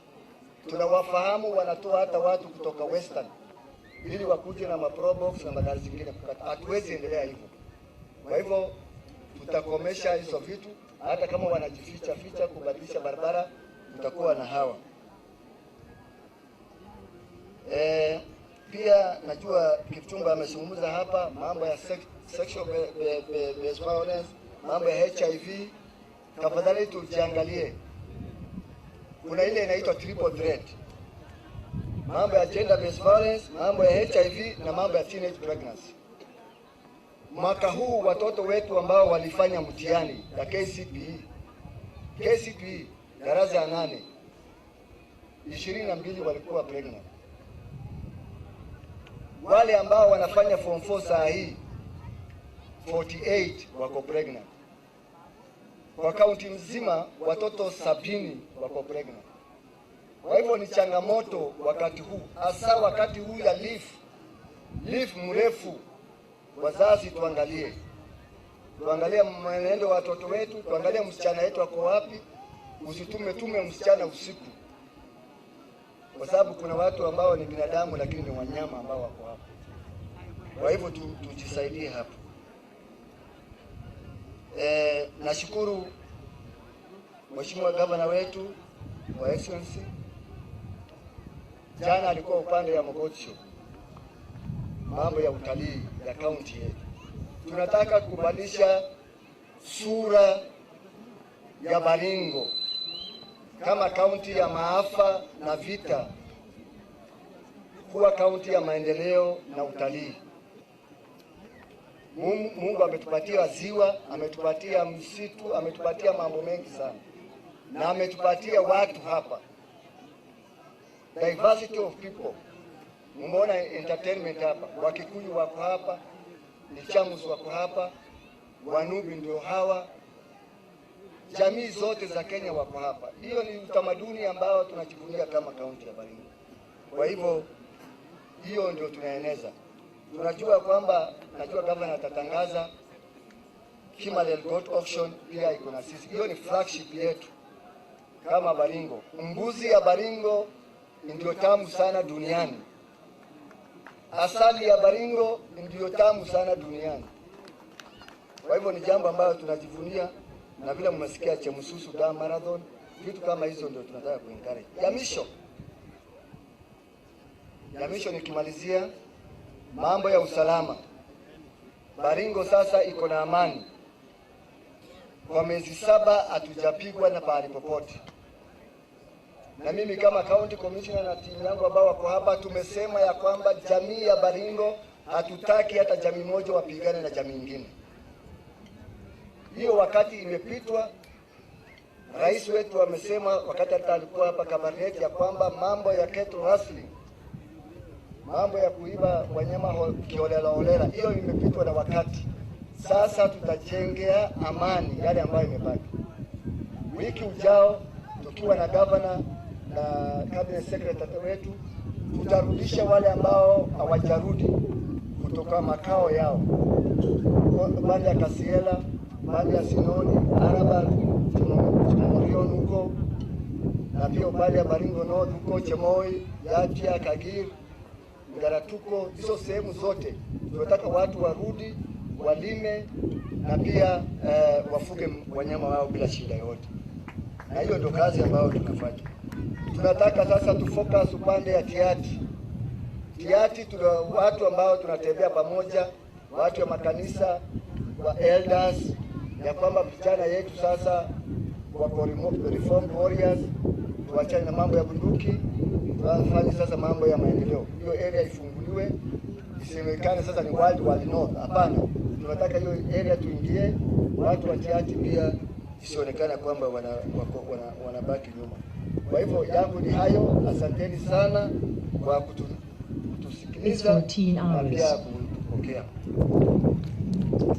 Tunawafahamu, wanatoa hata watu kutoka Western ili wakuje na maprobox na magari zingine kukata. Hatuwezi endelea hivyo. Kwa hivyo tutakomesha hizo vitu, hata kama wanajificha kubadilisha barabara, tutakuwa na hawa. Pia najua Kipchumba amezungumza hapa mambo ya sexual based violence, mambo ya HIV. Tafadhali tujiangalie. Kuna ile inaitwa triple threat. Mambo ya gender based violence, mambo ya HIV na mambo ya teenage pregnancy. Mwaka huu watoto wetu ambao walifanya mtihani ya KCPE darasa ya 8, 22 walikuwa pregnant. Wale ambao wanafanya form 4 saa hii 48 wako pregnant. Kwa kaunti mzima watoto 70 wako pregnant. Kwa hivyo ni changamoto wakati huu, hasa wakati huu ya leave mrefu. Wazazi tuangalie mwenendo wa watoto wetu, tuangalie msichana wetu wako wapi. Usitume msichana usiku, kwa sababu kuna watu ambao ni binadamu lakini ni wanyama ambao wako hapa. Kwa hivyo tujisaidie hapa. Nashukuru Mheshimiwa Gavana wetu wa Excellency, jana alikuwa upande ya Mogotisho, mambo ya utalii ya kaunti yetu. Tunataka kubadilisha sura ya Baringo kama kaunti ya maafa na vita kuwa kaunti ya maendeleo na utalii. Mungu ametupatia ziwa, ametupatia msitu, ametupatia mambo mengi sana, na ametupatia watu hapa, diversity of people. Mumeona entertainment hapa, Wakikuyu wako hapa, Nichamus wako hapa, Wanubi ndio hawa, jamii zote za Kenya wako hapa. Hiyo ni utamaduni ambao tunajivunia kama kaunti ya Baringo. Kwa hivyo hiyo ndio tunaeneza. Tunajua kwamba, najua gavana atatangaza Kimalel Goat Auction pia iko na sisi. Hiyo ni flagship yetu kama Baringo. Mbuzi ya Baringo ndio tamu sana duniani. asali ya Baringo ndio tamu sana duniani. Kwa hivyo ni jambo ambalo tunajivunia, na vile mmesikia Chemususu Dam Marathon, vitu kama hizo ndio tunataka kuencourage. Ya misho nikimalizia mambo ya usalama. Baringo sasa iko na amani. Kwa miezi 7 hatujapigwa na pahali popote. Na mimi kama county commissioner na timu yangu ambao wako hapa tumesema ya kwamba jamii ya Baringo hatutaki hata jamii moja wapigane na jamii nyingine. Hiyo wakati imepitwa. Rais wetu amesema wakati alikuwa hapa Kabarnet ya kwamba mambo ya cattle rustling, mambo ya kuiba wanyama kiholela, hiyo imepitwa na wakati. Sasa tutajengea amani yale ambayo imebaki. Wiki ujao tukiwa na governor na cabinet secretary wetu, tutarudisha wale ambao hawajarudi kutoka makao yao, baada ya Kasiela, baada ya Sinoni, Araba, Tumorion huko, na pia baada ya Baringo North huko, Chemoi, Yatia, Kagir, Garatuko, hizo sehemu zote tunataka watu warudi, walime na pia wafuge wanyama wao bila shida yote. Na hiyo ndio kazi ambayo tunafanya. Tunataka sasa tufocus upande ya Tiati. Tiati tuna watu ambao tunatembea pamoja, watu wa makanisa, wa elders, ya kwamba vijana yetu sasa wako reformed warriors, tuachane na mambo ya bunduki, tuanze sasa mambo ya maendeleo. Hiyo area ifunguliwe, isemekane sasa ni wild north. Hapana, tunataka hiyo area tuingie, watu wa Tiati pia isionekane kwamba wanabaki nyuma. Kwa hivyo yangu ni hayo. Asanteni sana kwa kutusikiliza na pia kupokea.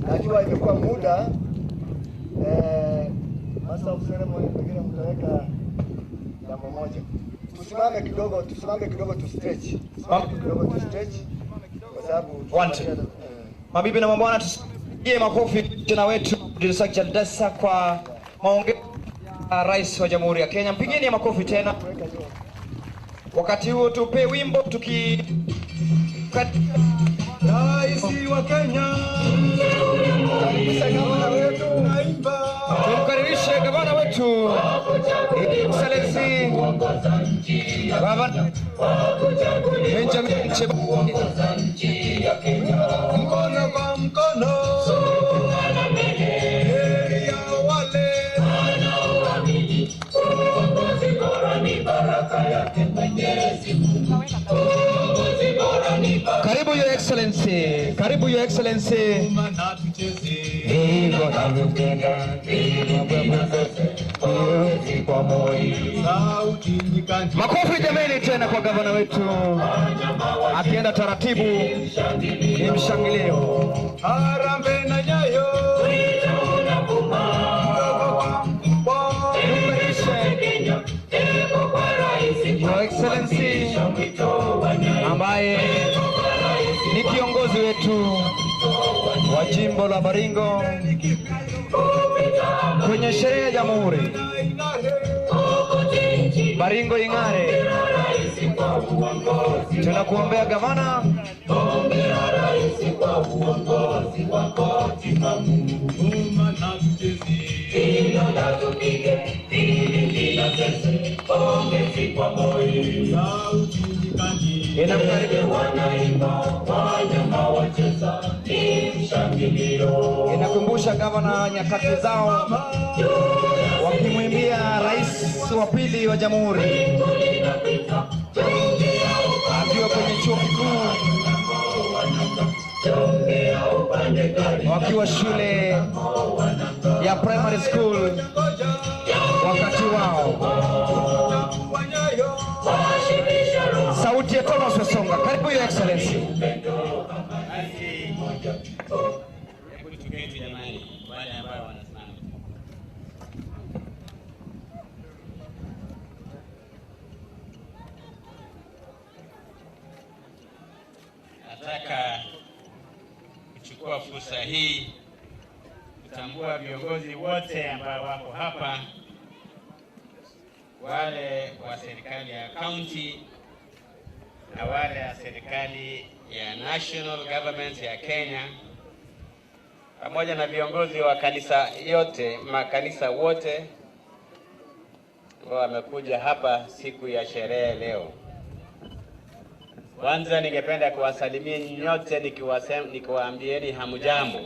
Najua imekuwa muda master of ceremony, pengine mtaweka jambo moja. Tusimame kidogo tu stretch. Kwa sababu mabibi na mabwana, tusikie makofi tena wetu Abdulrazak Jaldesa kwa maongezi ya Rais wa Jamhuri ya Kenya. Mpigeni makofi tena. Wakati huo tupe wimbo Rais wa Kenya. Tumkaribishe gavana wetu Excellency Gavana Benjamin Chebukati. Mkono kwa mkono. Heri ya wale wanaoamini. Uongozi bora ni baraka yake Mwenyezi Mungu. Uongozi bora ni baraka. Karibu Your Excellency. Karibu Your Excellency. Makofi jameni tena kwa gavana wetu. Akienda taratibu ni mshangilio. Harambee na Nyayo. Your Excellency ambaye ni kiongozi wetu wa jimbo la Baringo kwenye sherehe ya Jamhuri. Baringo ing'are. Tunakuombea gavana. Inakumbusha gavana nyakati zao wakimwimbia rais wa pili wa Jamhuri akiwa kwenye chuo kikuu, wakiwa shule ya primary school wakati wao. Sauti ya Thomas Wesonga. Karibu Your Excellency. Nataka kuchukua fursa hii kutambua viongozi wote ambao wako hapa, wale wa serikali ya kaunti na wale ya serikali ya national government ya Kenya pamoja na viongozi wa kanisa yote, makanisa wote ambao wamekuja hapa siku ya sherehe leo. Kwanza ningependa kuwasalimia nyote nikiwaambieni hamujambo.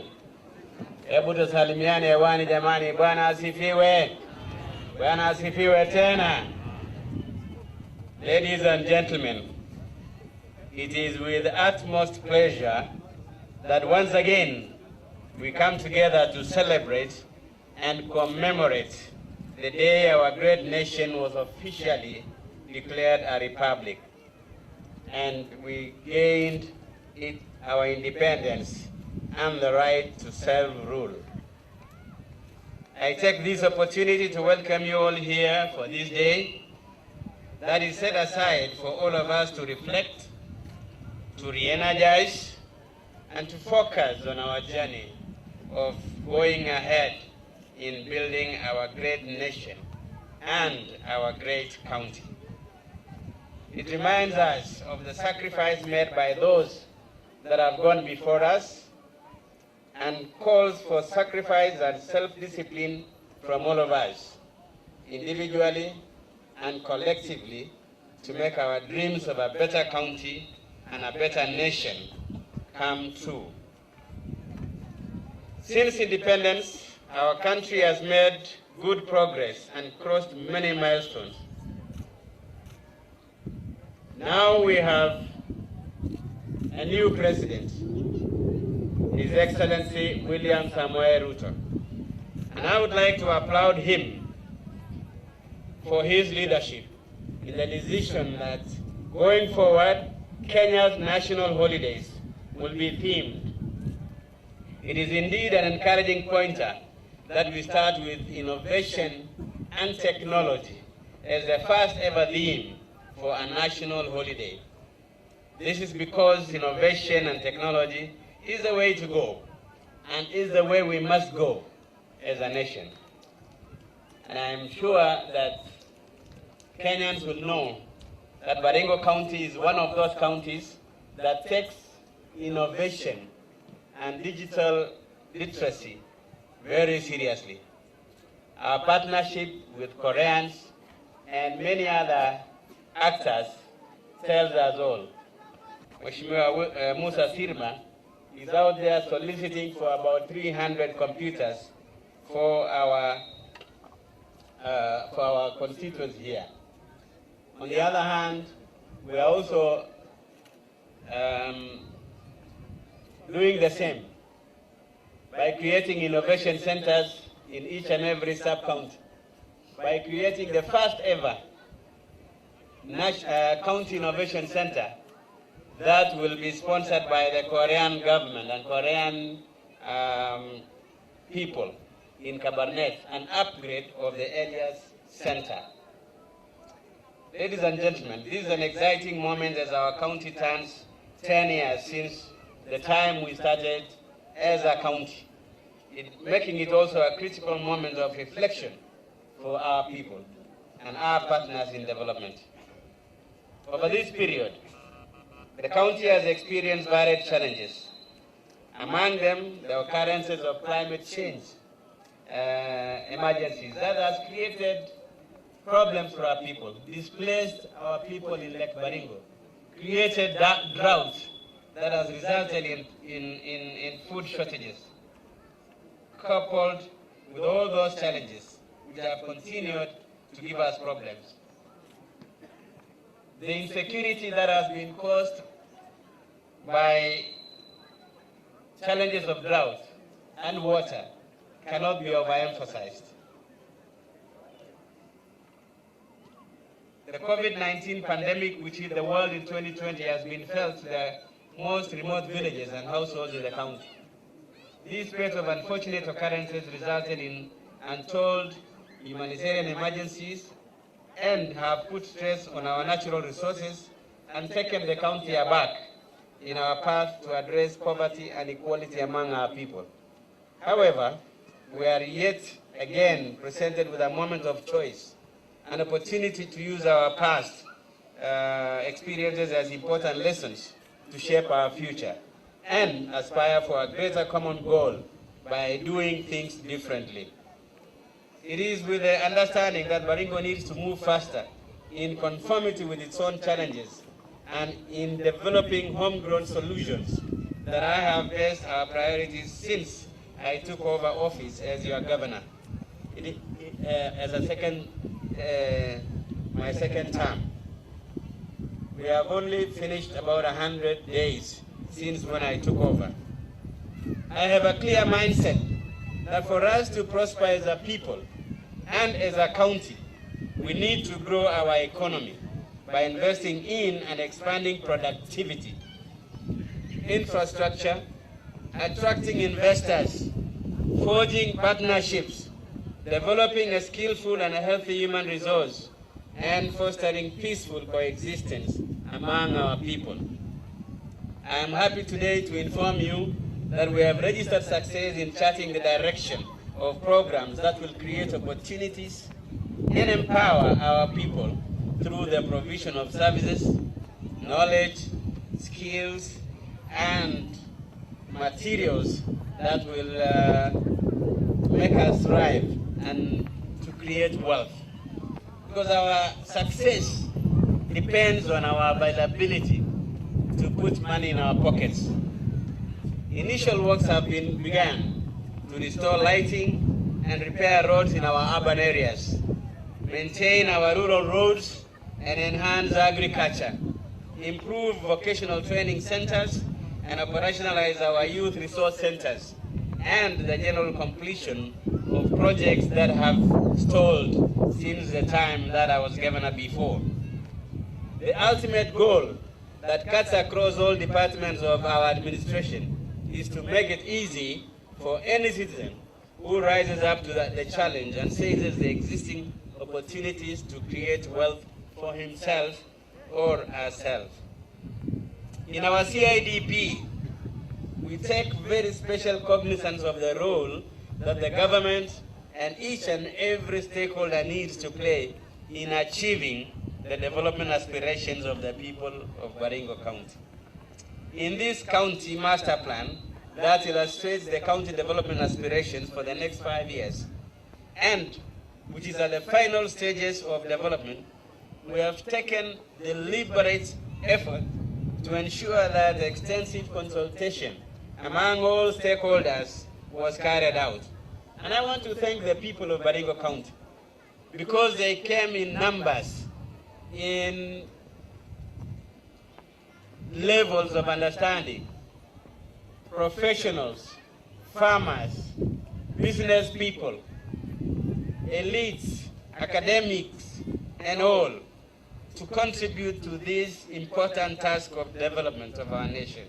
Hebu tusalimiane hewani jamani. Bwana asifiwe. Bwana asifiwe tena. Ladies and gentlemen, it is with utmost pleasure that once again we come together to celebrate and commemorate the day our great nation was officially declared a republic and we gained our independence and the right to self-rule. I take this opportunity to welcome you all here for this day that is set aside for all of us to reflect, to re-energize, and to focus on our journey of going ahead in building our great nation and our great county. It reminds us of the sacrifice made by those that have gone before us and calls for sacrifice and self-discipline from all of us, individually and collectively, to make our dreams of a better county and a better nation come true. Since independence, our country has made good progress and crossed many milestones. Now we have a new president, His Excellency William Samoei Ruto. And I would like to applaud him for his leadership in the decision that going forward, Kenya's national holidays will be themed. It is indeed an encouraging pointer that we start with innovation and technology as the first ever theme for a national holiday. This is because innovation and technology is the way to go and is the way we must go as a nation. And I'm sure that Kenyans will know that Baringo County is one of those counties that takes innovation and digital literacy very seriously. Our partnership with Koreans and many other actors tells us all. Mheshimiwa Musa Sirma is out there soliciting for about 300 computers for our constituents here. On the other hand, we are also doing the same by creating innovation centers in each and every sub-county, by creating the first ever county innovation center that will be sponsored by the Korean government and Korean people in Cabernet, an upgrade of the area's center. Ladies and gentlemen, this is an exciting moment as our county turns 10 years since the time we started as a county, making it also a critical moment of reflection for our people and our partners in development. Over this period, the county has experienced varied challenges. Among them, the occurrences of climate change emergencies that has created problems for our people, displaced our people in Lake Baringo, created drought that has resulted in food shortages, coupled with all those challenges which have continued to give us problems. The insecurity that has been caused by challenges of drought and water cannot be overemphasized. The COVID-19 pandemic, which hit the world in 2020, has been felt to the most remote villages and households in the county. These spate of unfortunate occurrences resulted in untold humanitarian emergencies and have put stress on our natural resources and taken the county aback in our path to address poverty and equality among our people. However, we are yet again presented with a moment of choice, an opportunity to use our past experiences as important lessons to shape our future and aspire for a greater common goal by doing things differently. It is with the understanding that Baringo needs to move faster in conformity with its own challenges and in developing homegrown solutions that I have based our priorities since I took over office as your governor. My second term. We have only finished about 100 days since when I took over. I have a clear mindset that for us to prosper as a people and as a county, we need to grow our economy by investing in and expanding productivity, infrastructure, attracting investors, forging partnerships, developing a skillful and a healthy human resource, and fostering peaceful coexistence among our people. I am happy today to inform you that we have registered success in charting the direction of programs that will create opportunities and empower our people through the provision of services, knowledge, skills, and materials that will make us thrive and to create wealth. Because our success depends on our availability to put money in our pockets. Initial works have been begun to restore lighting and repair roads in our urban areas, maintain our rural roads and enhance agriculture, improve vocational training centers and operationalize our youth resource centers, and the general completion of projects that have stalled since the time that I was governor before. The ultimate goal that cuts across all departments of our administration is to make it easy for any citizen who rises up to the challenge and seizes the existing opportunities to create wealth for himself or herself. In our CIDP, we take very special cognizance of the role that the government and each and every stakeholder needs to play in achieving the development aspirations of the people of Baringo County. In this county master plan that illustrates the county development aspirations for the next 5 years, and which is at the final stages of development, we have taken deliberate effort to ensure that extensive consultation among all stakeholders was carried out. And I want to thank the people of Baringo County because they came in numbers, in levels of understanding, professionals, farmers, business people, elites, academics, and all, to contribute to this important task of development of our nation.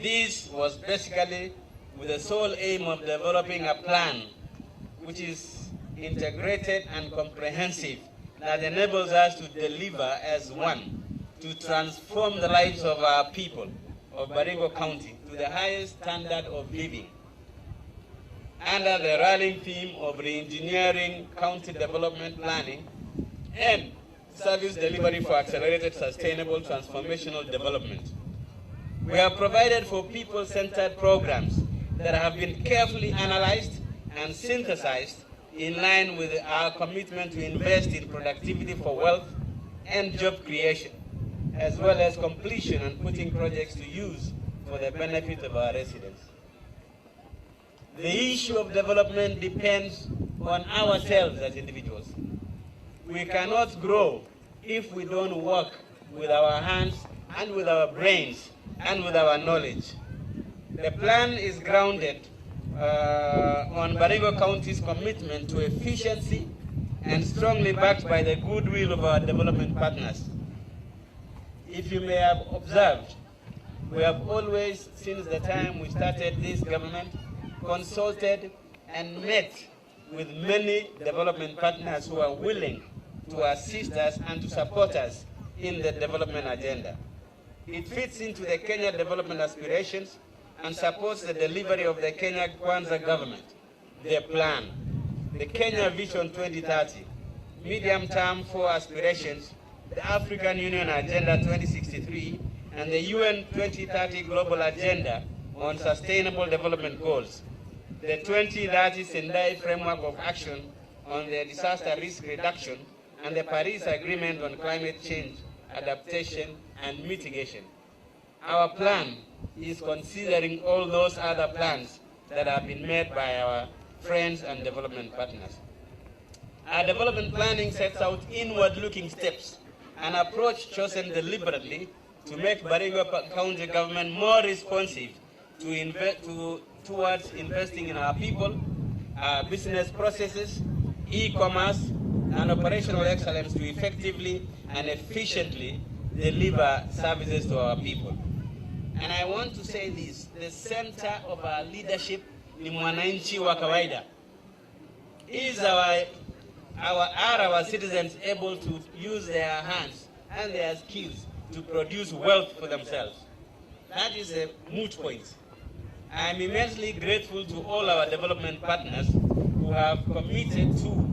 This was basically with the sole aim of developing a plan which is integrated and comprehensive that enables us to deliver as one, to transform the lives of our people of Baringo County to the highest standard of living, under the rallying theme of re-engineering county development planning and service delivery for accelerated sustainable transformational development. We have provided for people-centered programs that have been carefully analyzed and synthesized in line with our commitment to invest in productivity for wealth and job creation, as well as completion and putting projects to use for the benefit of our residents. The issue of development depends on ourselves as individuals. We cannot grow if we don't work with our hands and with our brains and with our knowledge. The plan is grounded on Baringo County's commitment to efficiency and strongly backed by the goodwill of our development partners. If you may have observed, we have always, since the time we started this government, consulted and met with many development partners who are willing to assist us and to support us in the development agenda. It fits into the Kenya development aspirations and supports the delivery of the Kenya Kwanza government, the plan, the Kenya Vision 2030, medium-term 4 aspirations, the African Union Agenda 2063 and the UN 2030 Global Agenda on Sustainable Development Goals, the 2030 Sendai Framework of Action on the Disaster Risk Reduction, and the Paris Agreement on Climate Change, Adaptation, and Mitigation. Our plan is considering all those other plans that have been made by our friends and development partners. Our development planning sets out inward-looking steps, an approach chosen deliberately to make Baringo County government more responsive towards investing in our people, our business processes, e-commerce, and operational excellence to effectively and efficiently deliver services to our people. And I want to say this, the center of our leadership ni mwananchi wa kawaida. Are our citizens able to use their hands and their skills to produce wealth for themselves? That is a moot point. I am immensely grateful to all our development partners who have committed to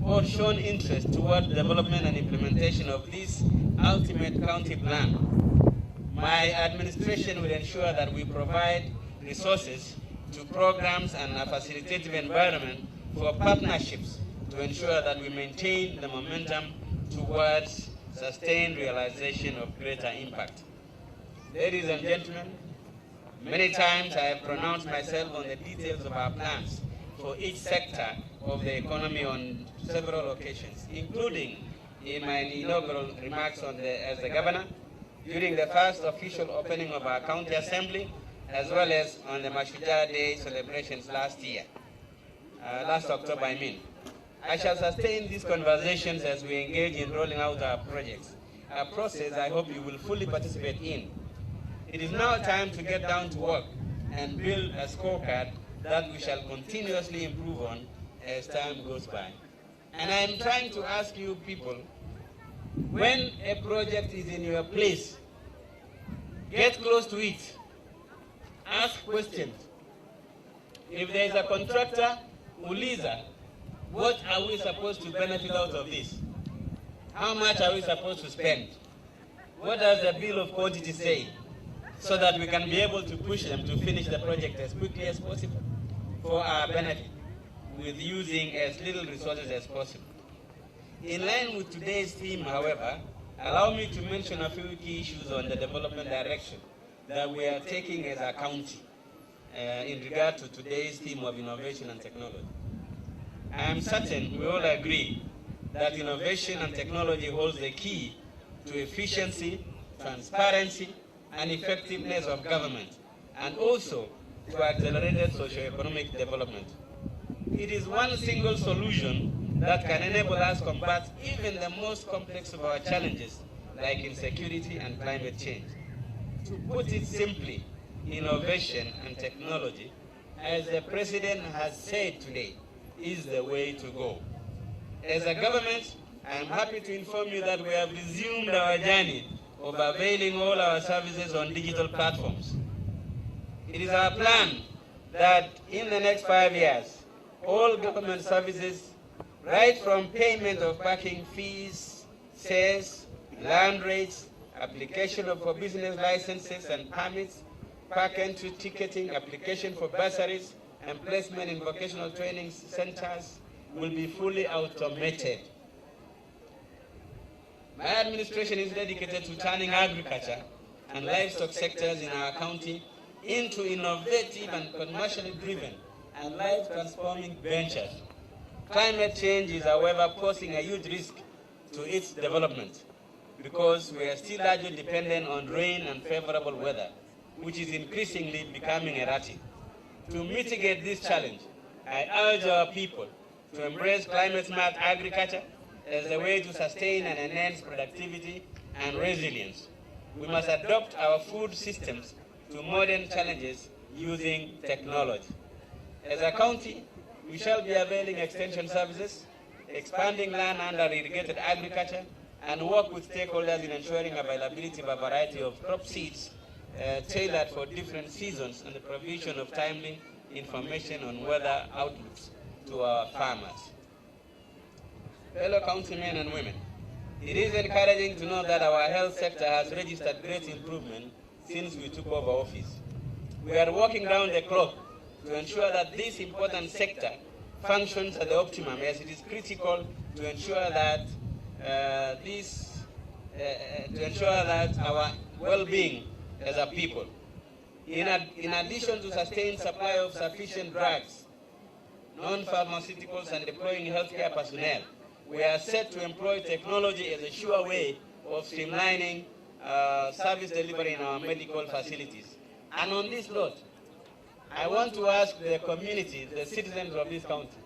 or shown interest toward development and implementation of this ultimate county plan. My administration will ensure that we provide resources to programs and a facilitative environment for partnerships to ensure that we maintain the momentum towards sustained realization of greater impact. Ladies and gentlemen, many times I have pronounced myself on the details of our plans for each sector of the economy on several occasions, including in my inaugural remarks as the governor, during the first official opening of our county assembly, as well as on the Mashujaa Day celebrations last October, I mean. I shall sustain these conversations as we engage in rolling out our projects, a process I hope you will fully participate in. It is now time to get down to work and build a scorecard that we shall continuously improve on as time goes by. And I am trying to ask you people, when a project is in your place, get close to it, ask questions. If there is a contractor, uliza, what are we supposed to benefit out of this? How much are we supposed to spend? What does the bill of quantity say? So that we can be able to push them to finish the project as quickly as possible for our benefit, with using as little resources as possible. In line with today's theme, however, allow me to mention a few key issues on the development direction that we are taking as a county in regard to today's theme of innovation and technology. I am certain we all agree that innovation and technology holds the key to efficiency, transparency, and effectiveness of government, and also to accelerated socio-economic development. It is one single solution that can enable us to combat even the most complex of our challenges, like insecurity and climate change. To put it simply, innovation and technology, as the President has said today, is the way to go. As a government, I am happy to inform you that we have resumed our journey of availing all our services on digital platforms. It is our plan that in the next 5 years, all government services, right from payment of parking fees, cess, land rates, application for business licenses and permits, park entry ticketing, application for bursaries, and placement in vocational training centers will be fully automated. My administration is dedicated to turning agriculture and livestock sectors in our county into innovative and commercially driven and life-transforming ventures. Climate change is, however, posing a huge risk to its development because we are still largely dependent on rain and favorable weather, which is increasingly becoming erratic. To mitigate this challenge, I urge our people to embrace climate-smart agriculture as a way to sustain and enhance productivity and resilience. We must adopt our food systems to modern challenges using technology. As a county, we shall be availing extension services, expanding land under irrigated agriculture, and work with stakeholders in ensuring availability of a variety of crop seeds tailored for different seasons and the provision of timely information on weather outlooks to our farmers. Fellow countrymen and women, It is encouraging to know that our health sector has registered great improvement since we took over office. We are working round the clock to ensure that this important sector functions at the optimum, as it is critical to ensure that our well-being as a people. In addition to sustained supply of sufficient drugs, non-pharmaceuticals, and deploying healthcare personnel, we are set to employ technology as a sure way of streamlining service delivery in our medical facilities. And on this note, I want to ask the community, the citizens of this county,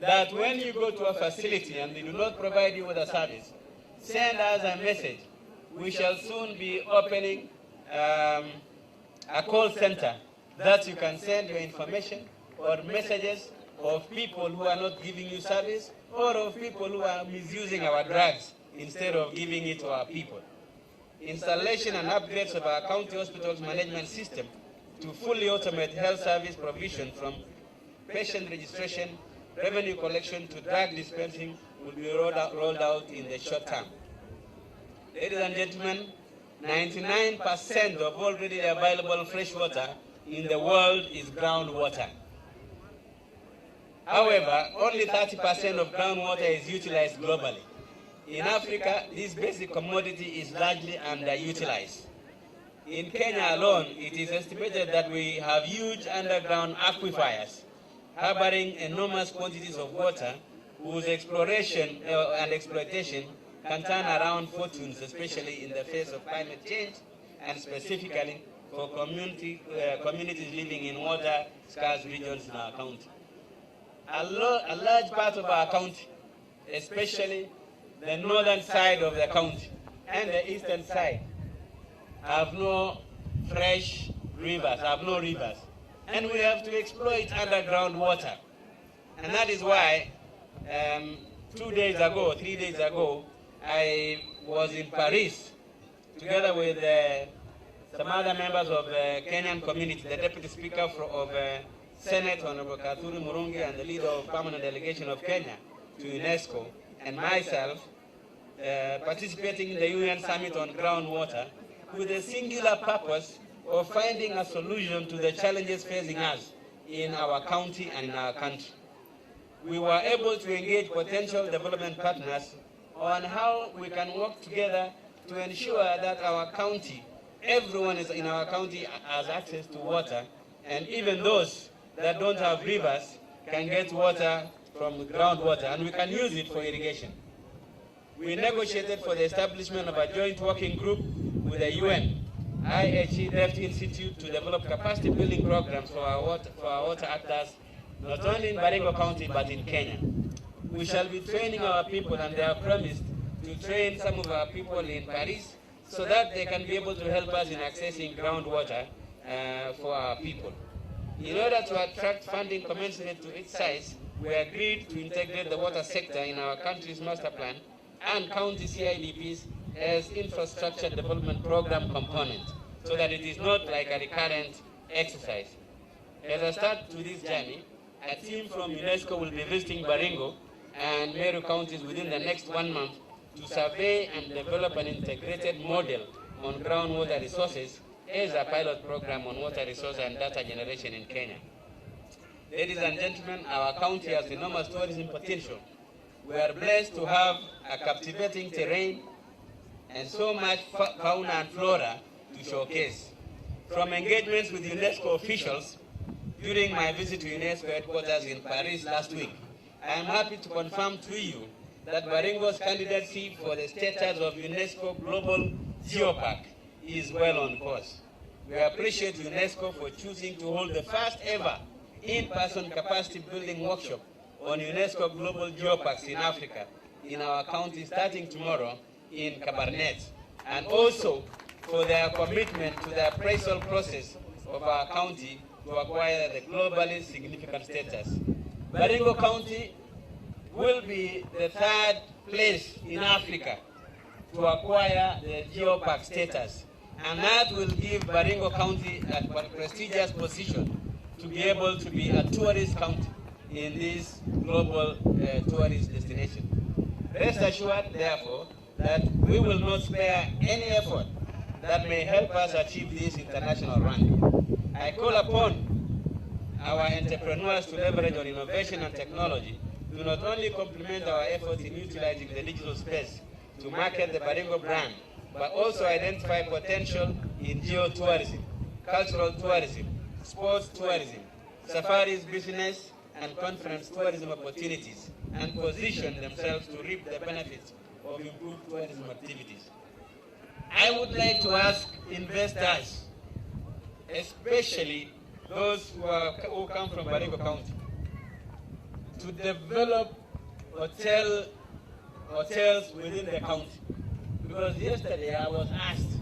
that when you go to a facility and they do not provide you with a service, send us a message. We shall soon be opening a call center that you can send your information or messages of people who are not giving you service or of people who are misusing our drugs instead of giving it to our people. Installation and upgrades of our county hospitals management system to fully automate health service provision from patient registration, revenue collection to drug dispensing will be rolled out in the short term. Ladies and gentlemen, 99% of all readily available fresh water in the world is groundwater. However, only 30% of groundwater is utilized globally. In Africa, this basic commodity is largely underutilized. In Kenya alone, it is estimated that we have huge underground aquifers harboring enormous quantities of water whose exploration and exploitation can turn around fortunes, especially in the face of climate change and specifically for communities living in water-scarce regions in our county. A large part of our county, especially the northern side of the county and the eastern side, have no fresh rivers, and we have to exploit underground water. And that is why 3 days ago, I was in Paris together with some other members of the Kenyan community, the Deputy Speaker of Senate, Honorable Katuri Murungi, and the leader of permanent delegation of Kenya to UNESCO, and myself, participating in the UN Summit on Groundwater with the singular purpose of finding a solution to the challenges facing us in our county and in our country. We were able to engage potential development partners on how we can work together to ensure that our county, everyone in our county has access to water, and even those that don't have rivers can get water from groundwater, and we can use it for irrigation. We negotiated for the establishment of a joint working group with the UN, IHE Deft Institute, to develop capacity building programs for our water actors, not only in Baringo County but in Kenya. We shall be training our people, and they have promised to train some of our people in Paris so that they can be able to help us in accessing groundwater for our people. In order to attract funding commensurate to its size, we agreed to integrate the water sector in our country's master plan and county CIDPs as infrastructure development program component, so that it is not like a recurrent exercise. As a start to this journey, a team from UNESCO will be visiting Baringo and Meru counties within the next 1 month to survey and develop an integrated model on groundwater resources as a pilot program on water resource and data generation in Kenya. Ladies and gentlemen, our county has enormous tourism potential. We are blessed to have a captivating terrain and so much fauna and flora to showcase. From engagements with UNESCO officials during my visit to UNESCO headquarters in Paris last week, I am happy to confirm to you that Baringo's candidacy for the status of UNESCO Global Geopark is well on course. We appreciate UNESCO for choosing to hold the first ever in-person capacity building workshop on UNESCO Global Geoparks in Africa in our county starting tomorrow in Cabernet, and also for their commitment to the appraisal process of our county to acquire the globally significant status. Baringo County will be the 3rd place in Africa to acquire the Geopark status, and that will give Baringo County a prestigious position to be able to be a tourist county in this global tourist destination. Rest assured, therefore, that that we will not spare any effort that may help us achieve this international rank. I call upon our entrepreneurs to leverage on innovation and technology to not only complement our efforts in utilizing the digital space to market the Baringo brand, but also identify potential in geotourism, cultural tourism, sports tourism, safaris, business, and conference tourism opportunities, and position themselves to reap the benefits of improved tourism activities. I would like to ask investors, especially those who come from Baringo County, to develop hotels within the county. Because yesterday I was asked,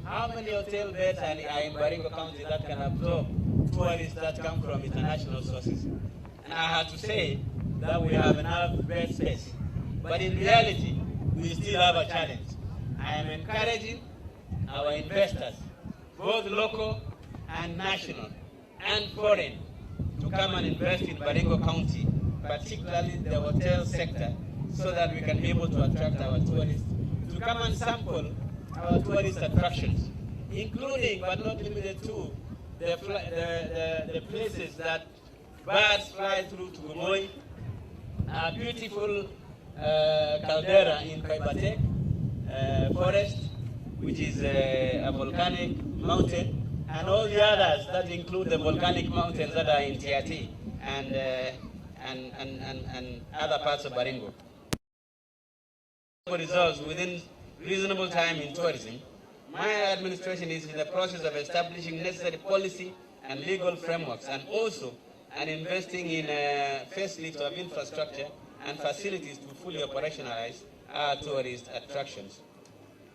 how many hotel beds are in Baringo County that can absorb tourists that come from international sources? And I had to say that we have enough bed space. But in reality, we still have a challenge. I am encouraging our investors, both local and national and foreign, to come and invest in Baringo County, particularly the hotel sector, so that we can be able to attract our tourists, to come and sample our tourist attractions, including but not limited to the places that birds fly through to Gumoi, a beautiful caldera in Kaibatek forest, which is a volcanic mountain, and all the others that include the volcanic mountains that are in Tiati and other parts of Baringo. Results within reasonable time in tourism, my administration is in the process of establishing necessary policy and legal frameworks, and also investing in facelift of infrastructure and facilities to fully operationalize our tourist attractions.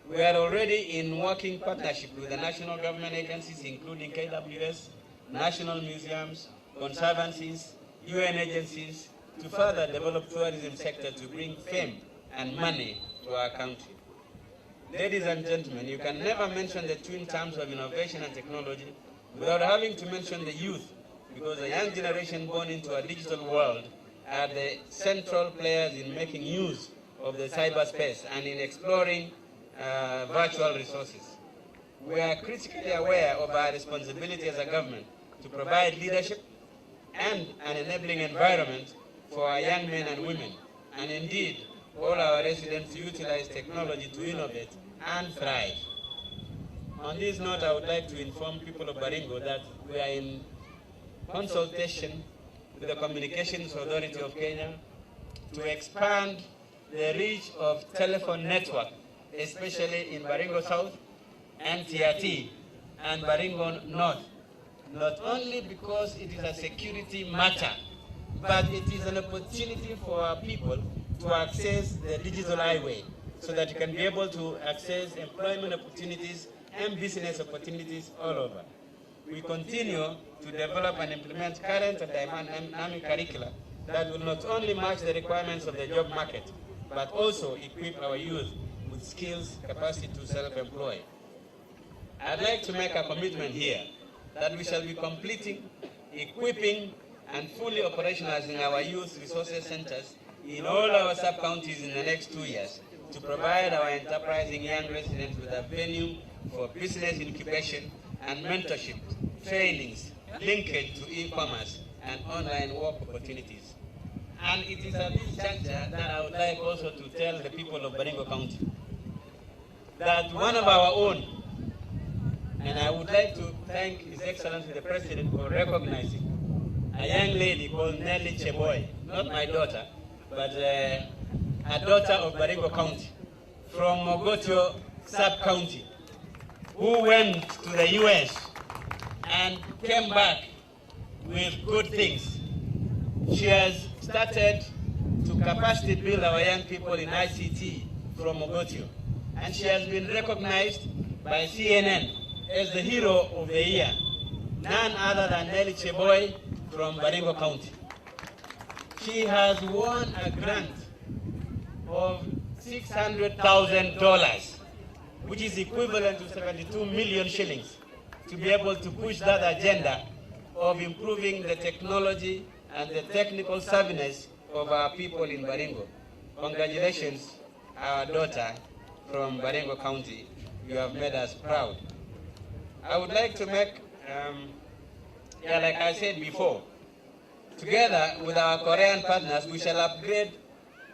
We are already in working partnership with the national government agencies, including KWS, national museums, conservancies, UN agencies, to further develop tourism sector to bring fame and money to our country. Ladies and gentlemen, you can never mention the twin terms of innovation and technology without having to mention the youth, because the young generation born into a digital world are the central players in making use of the cyberspace and in exploring virtual resources. We are critically aware of our responsibility as a government to provide leadership and an enabling environment for our young men and women, and indeed all our residents to utilize technology to innovate and thrive. On this note, I would like to inform people of Baringo that we are in consultation with the Communications Authority of Kenya to expand the reach of telephone network, especially in Baringo South and Tiati and Baringo North, not only because it is a security matter, but it is an opportunity for our people to access the digital highway so that you can be able to access employment opportunities and business opportunities all over. We continue to develop and implement current and dynamic curricula that will not only match the requirements of the job market, but also equip our youth with skills, capacity to self-employ. I'd like to make a commitment here that we shall be completing, equipping, and fully operationalizing our youth resources centers in all our sub-counties in the next 2 years to provide our enterprising young residents with a venue for business incubation and mentorship, trainings, linkage to e-commerce and online work opportunities. And it is at this juncture that I would like also to tell the people of Baringo County that one of our own, and I would like to thank His Excellency the President for recognizing a young lady called Nelly Cheboy, not my daughter, but a daughter of Baringo County, from Mogotio sub-county, who went to the US and came back with good things. She has started to capacity build our young people in ICT from Mogotio, and she has been recognized by CNN as the hero of the year, none other than Nelly Cheboy from Baringo County. She has won a grant of $600,000, which is equivalent to 72 million shillings, to be able to push that agenda of improving the technology and the technical savviness of our people in Baringo. Congratulations, our daughter, from Baringo County. You have made us proud. I would like to make, like I said before, together with our Korean partners, we shall upgrade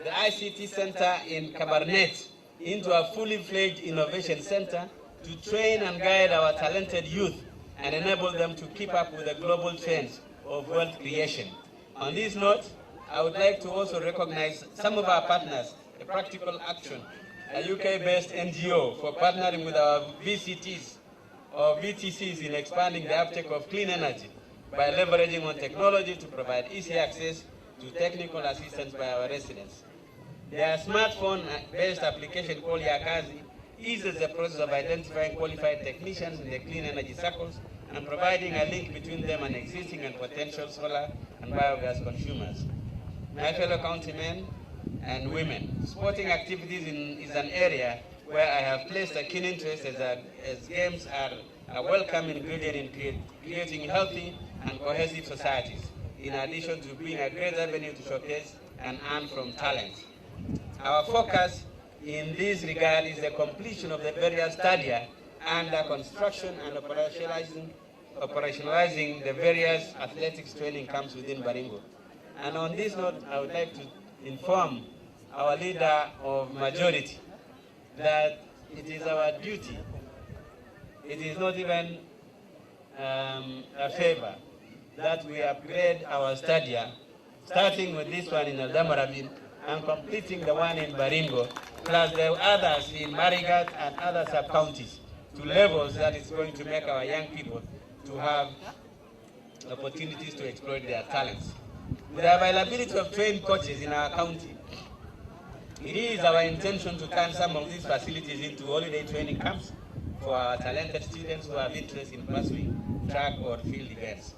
the ICT Center in Cabernet into a fully fledged innovation center to train and guide our talented youth and enable them to keep up with the global trends of wealth creation. On this note, I would like to also recognize some of our partners, the Practical Action, a UK-based NGO, for partnering with our VCTs or VTCs in expanding the uptake of clean energy by leveraging on technology to provide easy access to technical assistance by our residents. Their smartphone-based application called Yakazi eases the process of identifying qualified technicians in the clean energy circles and providing a link between them and existing and potential solar and biogas consumers. My fellow countrymen and women, sporting activities is an area where I have placed a keen interest as games are a welcome ingredient in creating healthy and cohesive societies, in addition to being a great avenue to showcase and earn from talent. Our focus in this regard is the completion of the various stadia under construction and operationalizing the various athletics training camps within Baringo. And on this note, I would like to inform our leader of majority that it is our duty, it is not even a favor, that we upgrade our stadia, starting with this one in Eldama Ravine and completing the one in Baringo, plus the others in Marigat and other sub-counties, to levels that is going to make our young people to have opportunities to exploit their talents. With the availability of trained coaches in our county, it is our intention to turn some of these facilities into holiday training camps for our talented students who have interest in pursuing track or field events.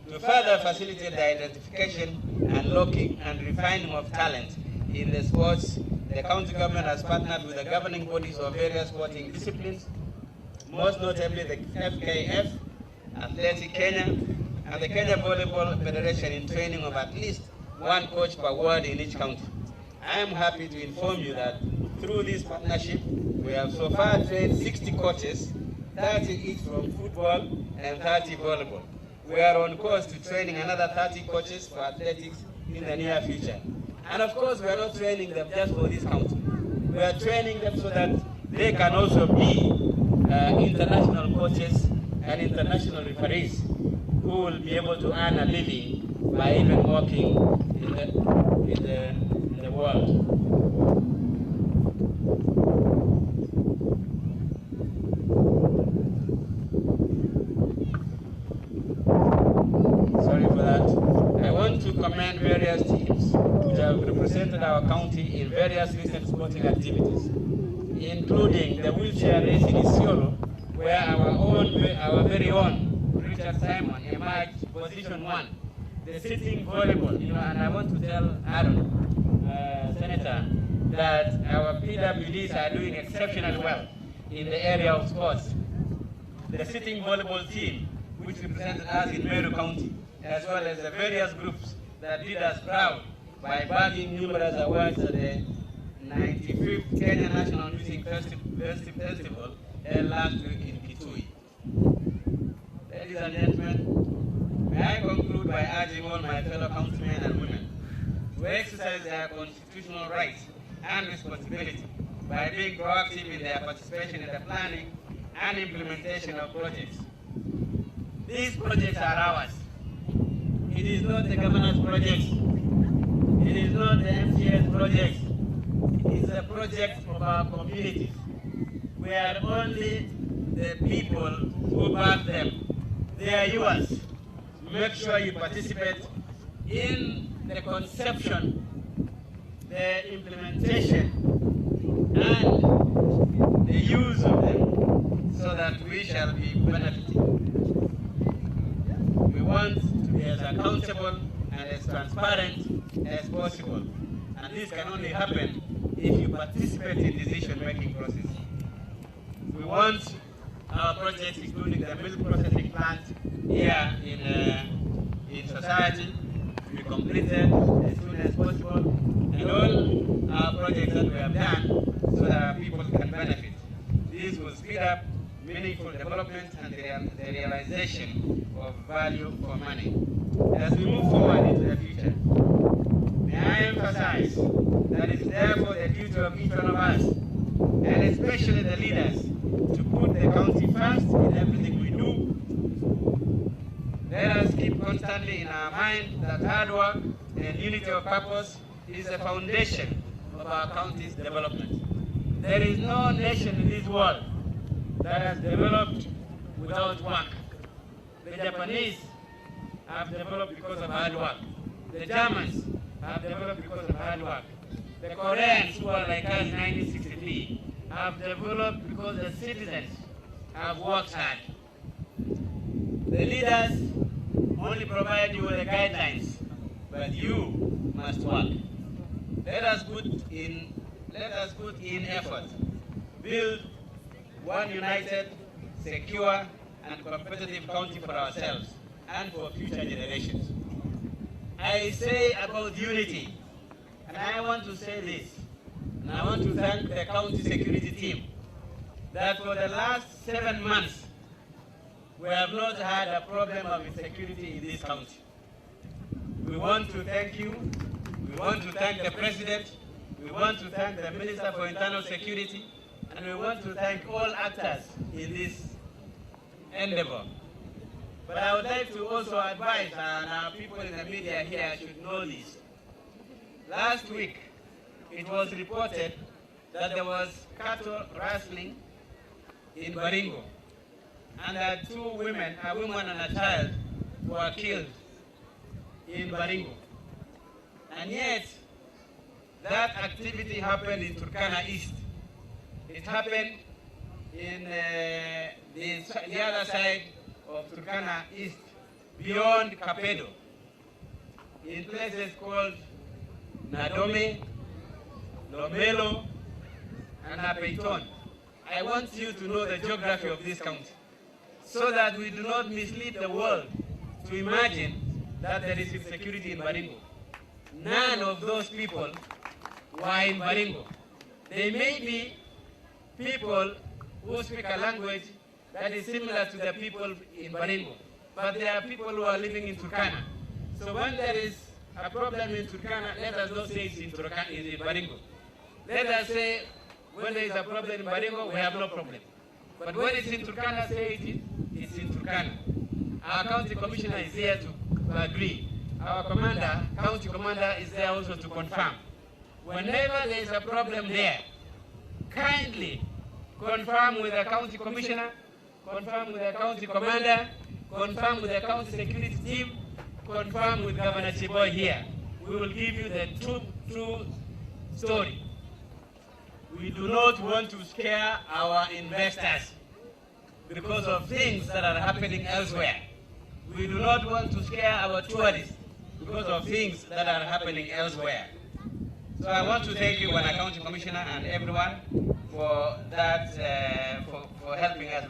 To further facilitate the identification, unlocking, and refining of talent in the sports, the county government has partnered with the governing bodies of various sporting disciplines, most notably the FKF, Athletic Kenya, and the Kenya Volleyball Federation in training of at least one coach per ward in each county. I am happy to inform you that through this partnership, we have so far trained 60 coaches, 30 each from football and 30 volleyball. We are on course to training another 30 coaches for athletics in the near future. And of course, we are not training them just for this county. We are training them so that they can also be international coaches and international referees who will be able to earn a living by even working in the world. Sorry for that. I want to commend various teams which have represented our county in various recent sporting activities, including the wheelchair race in Isiolo, where our very own Richard Simon emerged position 1. The sitting volleyball, and I want to tell Aaron, Senator, that our PWDs are doing exceptionally well in the area of sports. The sitting volleyball team, which represented us in Meru County, as well as the various groups that did us proud by bagging numerous awards at the 95th Kenya National Music Festival held last week in Kitui. Ladies and gentlemen, may I conclude by urging all my fellow countrymen and women to exercise their constitutional rights and responsibility by being proactive in their participation in the planning and implementation of projects. These projects are ours. It is not the governor's project. It is not the MCA's project. It is a project of our communities. We are only the people who back them. They are yours. Make sure you participate in the conception, the implementation, and the use of them so that we shall be benefiting. We want to be as accountable and as transparent as possible. And this can only happen if you participate in decision-making process. We want our projects, including the milk processing plant here in society, to be completed as soon as possible. And all our projects that we have done so that people can benefit. This will speed up meaningful development and the realization of value for money. As we move forward into the future, may I emphasize that it's therefore the duty of each one of us, and especially the leaders, to put the county first in everything we do. Let us keep constantly in our mind that hard work and unity of purpose is the foundation of our county's development. There is no nation in this world that has developed without work. The Japanese have developed because of hard work. The Germans have developed because of hard work. The Koreans, who are like us in 1963, have developed because the citizens have worked hard. The leaders only provide you with the guidelines, but you must work. Let us put in effort, build one united, secure, and competitive county for ourselves and for future generations. I say about unity, and I want to say this, and I want to thank the county security team, that for the last 7 months, we have not had a problem of insecurity in this county. We want to thank you. We want to thank the President. We want to thank the Minister for Internal Security. And we want to thank all actors in this endeavor. But I would like to also advise, and our people in the media here should know this. Last week, it was reported that there was cattle rustling in Baringo, and that 2 women, a woman and a child, were killed in Baringo. And yet, that activity happened in Turkana East. It happened in the other side of Turkana East, beyond Kapedo, in places called Nadome, Lomelo, and Apeiton. I want you to know the geography of this county, so that we do not mislead the world to imagine that there is insecurity in Baringo. None of those people were in Baringo. They may be people who speak a language that is similar to the people in Baringo, but there are people who are living in Turkana. So when there is a problem in Turkana, let us not say it's in Baringo. Let us say when there is a problem in Baringo, we have no problem. But when it's in Turkana, say it's in Turkana. Our county commissioner is here to agree. Our county commander is there also to confirm. Whenever there is a problem there, kindly confirm with the county commissioner, confirm with the county commander, confirm with the county security team, confirm with Governor Chiboy here. We will give you the true story. We do not want to scare our investors because of things that are happening elsewhere. We do not want to scare our tourists because of things that are happening elsewhere. So I want to thank you, Wana County Commissioner, and everyone for that, for helping us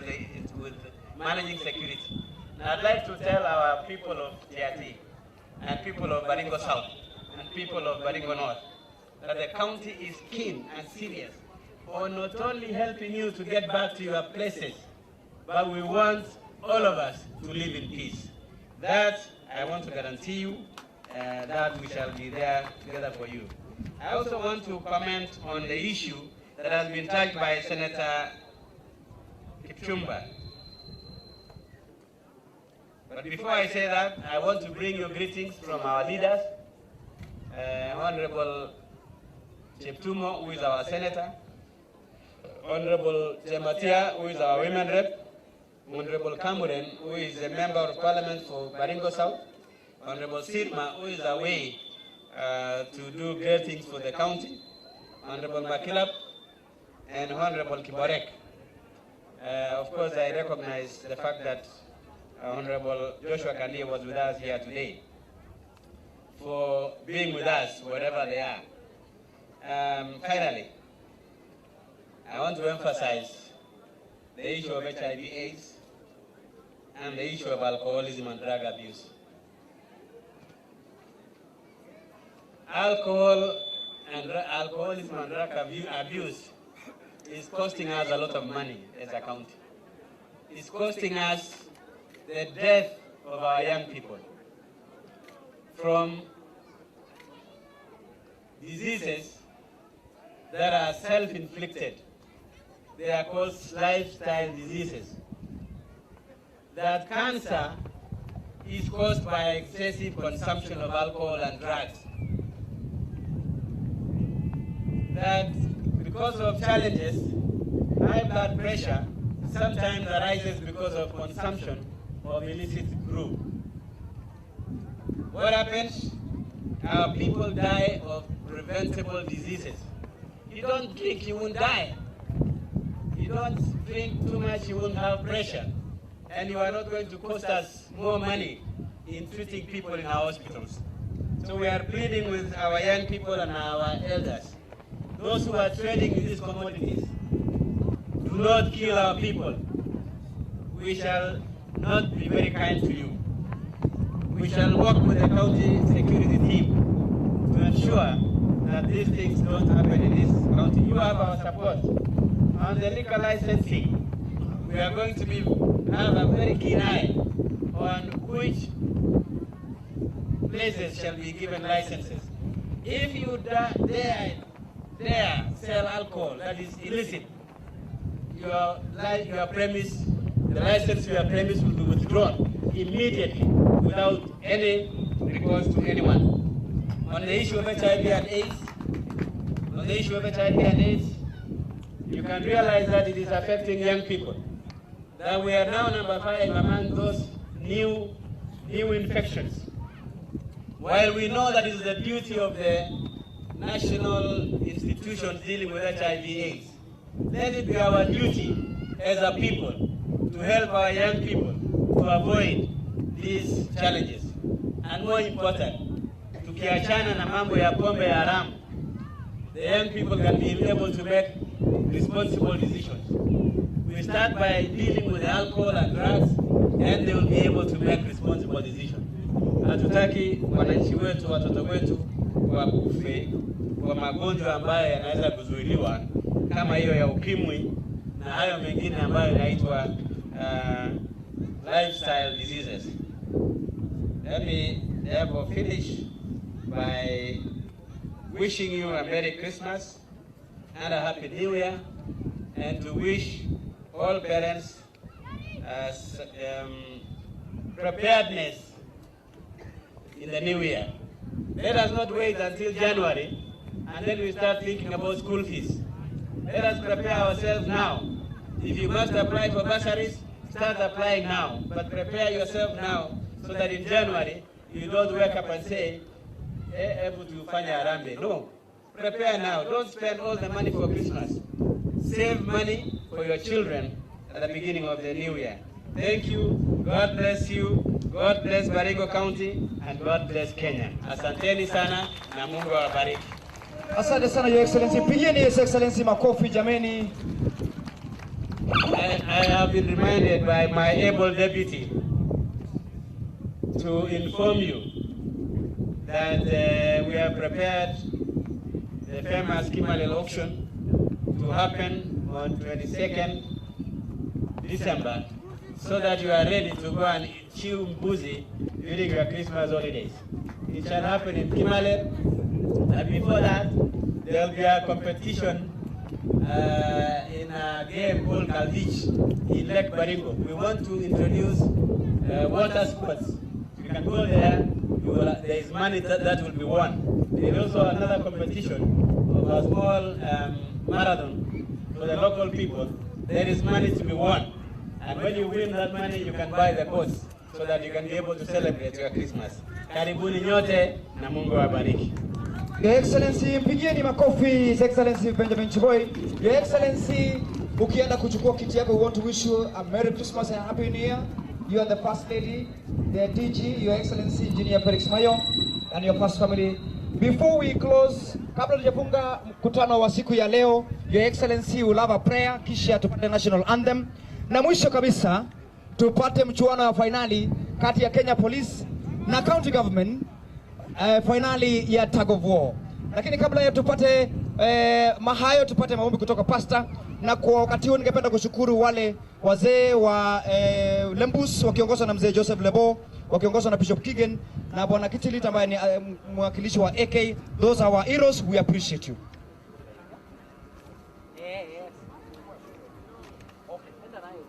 with managing security. And I'd like to tell our people of TRT and people of Baringo South and people of Baringo North that the county is keen and serious on not only helping you to get back to your places, but we want all of us to live in peace. That I want to guarantee you that we shall be there together for you. I also want to comment on the issue that has been touched by Senator Kipchumba. But before I say that, I want to bring you greetings from our leaders, Honorable Cheptumo, who is our senator, Honorable Jematia, who is our women rep, Honorable Kamuren, who is a member of parliament for Baringo South, Honorable Sirma, who is away to do great things for the county, Honorable Makilap, and Honorable Kiborek. Of course, I recognize the fact that Honorable Joshua Kandi was with us here today, for being with us wherever they are. Finally, I want to emphasize the issue of HIV/AIDS and the issue of alcoholism and drug abuse. Alcoholism and drug abuse is costing us a lot of money as a county. It's costing us the death of our young people from diseases that are self-inflicted. They are called lifestyle diseases. That cancer is caused by excessive consumption of alcohol and drugs. That because of challenges, high blood pressure sometimes arises because of consumption of illicit brew. What happens? Our people die of preventable diseases. You don't drink, you won't die. You don't drink too much, you won't have pressure. And you are not going to cost us more money in treating people in our hospitals. So we are pleading with our young people and our elders, those who are trading in these commodities, do not kill our people. We shall not be very kind to you. We shall work with the county security team to ensure that these things don't happen in this county. You have our support. On the liquor licensing, we are going to have a very keen eye on which places shall be given licenses. If you dare sell alcohol that is illicit, your premise, the license to your premise will be withdrawn immediately without any recourse to anyone. On the issue of HIV and AIDS, you can realize that it is affecting young people. That we are now number 5 among those new infections. While we know that it is the duty of the national institutions dealing with HIV/AIDS, let it be our duty as a people to help our young people to avoid these challenges. And more important, tukiachana na mambo ya pombe ya haramu, the young people can be able to make responsible decisions. We start by dealing with alcohol and drugs, and they will be able to make responsible decisions. Hatutaki wananchi wetu, watoto wetu wakufe kwa magonjwa ambayo yanaweza kuzuiliwa kama hiyo ya ukimwi na hayo mengine ambayo yanaitwa lifestyle diseases. Let me therefore finish by wishing you a Merry Christmas and a Happy New Year, and to wish all parents preparedness in the new year. Let us not wait until January and then we start thinking about school fees. Let us prepare ourselves now. If you must apply for bursaries, start applying now, but prepare yourself now so that in January you don't wake up and say, able to find a rambe. No, prepare now. Don't spend all the money for Christmas. Save money for your children at the beginning of the new year. Thank you. God bless you. God bless Baringo County, and God bless Kenya. Asanteni sana na Mungu awabariki. Asante sana Your Excellency. Pigeni His Excellency makofi jameni. I have been reminded by my able deputy to inform you that we have prepared the famous Kimalel auction to happen on 22nd December, so that you are ready to go and chew mbuzi during your Christmas holidays. It shall happen in Kimalel, and before that, there will be a competition in a game called Kalvich in Lake Baringo. We want to introduce water sports. You can go there, there is money that will be won. There is also another competition of a small marathon for the local people. There is money to be won. And when you win that money, you can buy the course so that you can be able to celebrate your Christmas. Karibuni nyote na Mungu awabariki. Your Excellency, mpigieni makofi His Excellency Benjamin Chiboi. Your Excellency, ukienda kuchukua kiti yako, we want to wish you a Merry Christmas and a Happy New Year. You are the First Lady, the DG, Your Excellency Engineer Felix Mayo, and your first family. Before we close, kabla tujafunga mkutano wa siku ya leo, Your Excellency will have a prayer, kisha tupate national anthem. Na mwisho kabisa, tupate mchuano wa finali kati ya Kenya Police na County Government, finali ya tug of war. Lakini kabla ya tupate mahayo, tupate maombi kutoka Pastor. Na kwa wakati huu ningependa kushukuru wale wazee wa Lembus wakiongozwa na mzee Joseph Lebo, wakiongozwa na Bishop Kigen na bwana Kitilit ambaye ni mwakilishi wa AK. Those are our heroes, we appreciate you.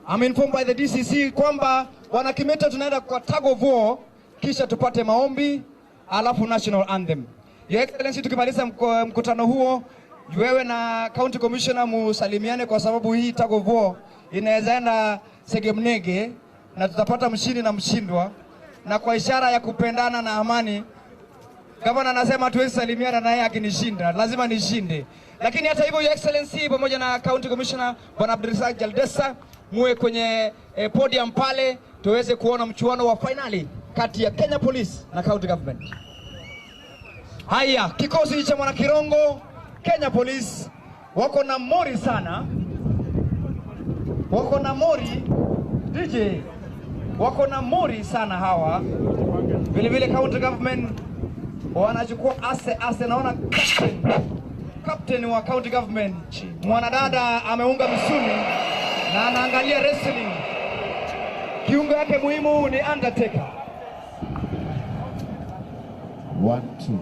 I'm informed by the DCC kwamba wana Kimeta tunaenda kwa tug of war, kisha tupate maombi alafu national anthem. Your Excellency, tukimaliza mkutano huo, wewe na County Commissioner musalimiane kwa sababu hii tug of war inaweza enda segemnege na tutapata mshindi na mshindwa, na kwa ishara ya kupendana na amani, Gavana anasema tuwezi salimiana naye akinishinda, lazima nishinde. Lakini hata hivyo, Your Excellency, pamoja na County Commissioner Bwana Abdulrazak Jaldesa, muwe kwenye podium pale tuweze kuona mchuano wa finali kati ya Kenya Police na County Government. Haya, kikosi cha mwana Kirongo, Kenya Police wako na mori sana. Wako na mori DJ. Wako na mori sana hawa. Vile vile County Government wanachukua ase naona captain wa County Government. Mwanadada ameunga misuli na anaangalia wrestling. Kiungo yake muhimu ni Undertaker. 1 2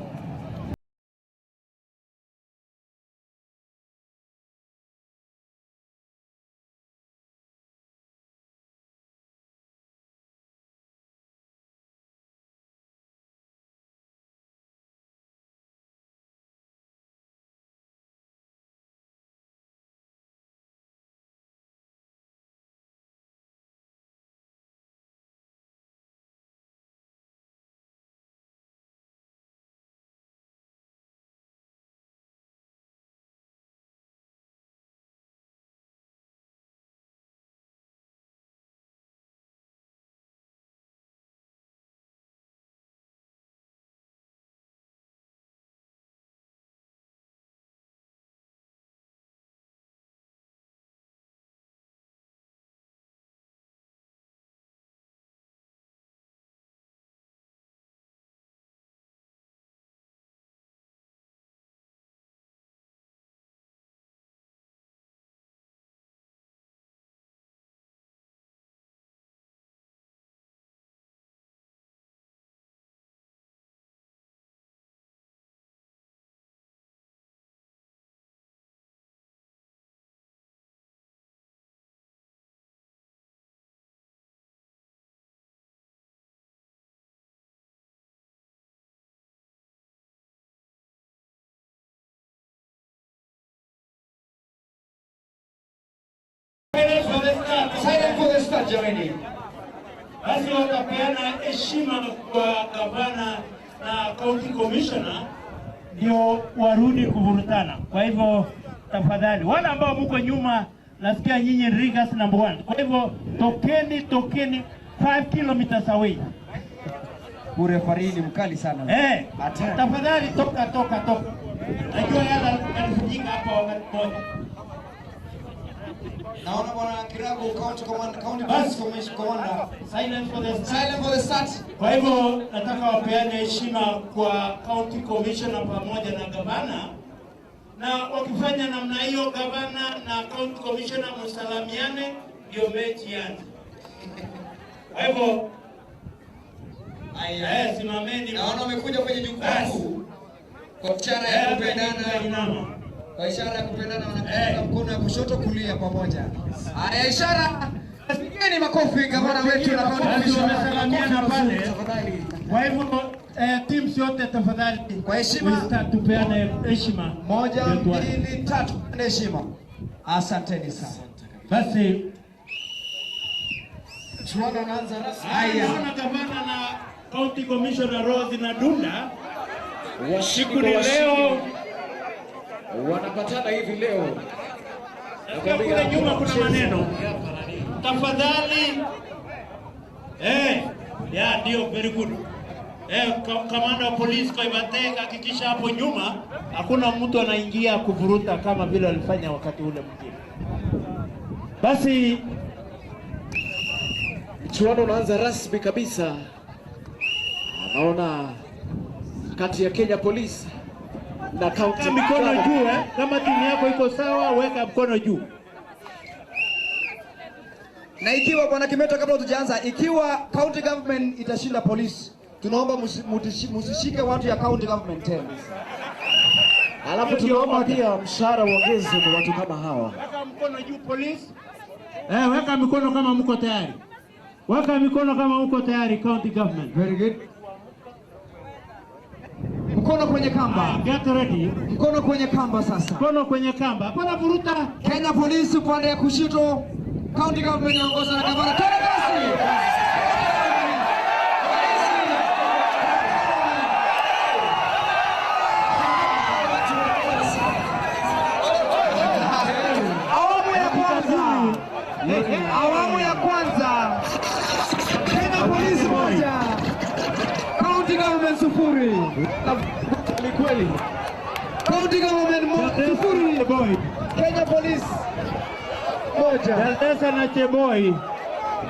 Silent for the start, jamani. Basi watapeana heshima kwa gavana na county commissioner ndio warudi kuvurutana. Kwa hivyo tafadhali wale ambao mko nyuma, nasikia nyinyi Rigas number 1. Kwa hivyo tokeni 5 kilometers away. Ure farini mkali sana. Tafadhali toka. Najua yala alifanyika hapa wakati mmoja. Naona bwana Kirago County Commander. Silent for the start. Kwa hivyo nataka wapeane heshima kwa county commissioner pamoja na gavana, na wakifanya namna hiyo gavana na county commissioner msalamiane ndio mechi yanze. Kwa hivyo simameni. Naona wamekuja kwenye jukwaa kwa ishara ya kupendana. Kwa ishara ya kupendana wanapiga mkono ya kushoto kulia pamoja. Haya, ishara. Pigeni makofi gavana wetu na county commissioner pale. Kwa hivyo teams yote tafadhali kwa heshima tupeane heshima. 1 2 3 heshima. Asanteni sana. Basi mchuano unaanza rasmi. Haya, naona gavana na county commissioner Rose na Dunda siku ni leo wanapatana hivi leo. Kule nyuma kuna maneno. Tafadhali. Ndio, very good. Kamanda wa polisi kwa Ibateka, hakikisha hapo nyuma hakuna mtu anaingia kuvuruta kama vile walifanya wakati ule mwingine. Basi mchuano unaanza rasmi kabisa. Naona kati ya Kenya Police na county. Mikono juu, kama timu yako iko sawa, weka mkono juu. Na ikiwa bwana Kimeto, kabla tujaanza, ikiwa county government itashinda polisi, tunaomba musishike watu ya county government tena. Alafu tunaomba pia mshahara uongezwe kwa watu kama hawa. Weka mkono juu polisi. Weka mikono kama mko tayari. Weka mikono kama mko tayari county government. Very good. Mkono kwenye kamba. Get ready. Mkono kwenye kamba sasa. Mkono kwenye kamba. Hapana vuruta. Kenya Police upande ya kushoto. County government inaongozwa na gavana. Twende kasi. Awamu ya kwanza. Kenya Police moja. County government sufuri. Ni kweli. County government sufuri. Kenya Police moja. Jalesa na Cheboy.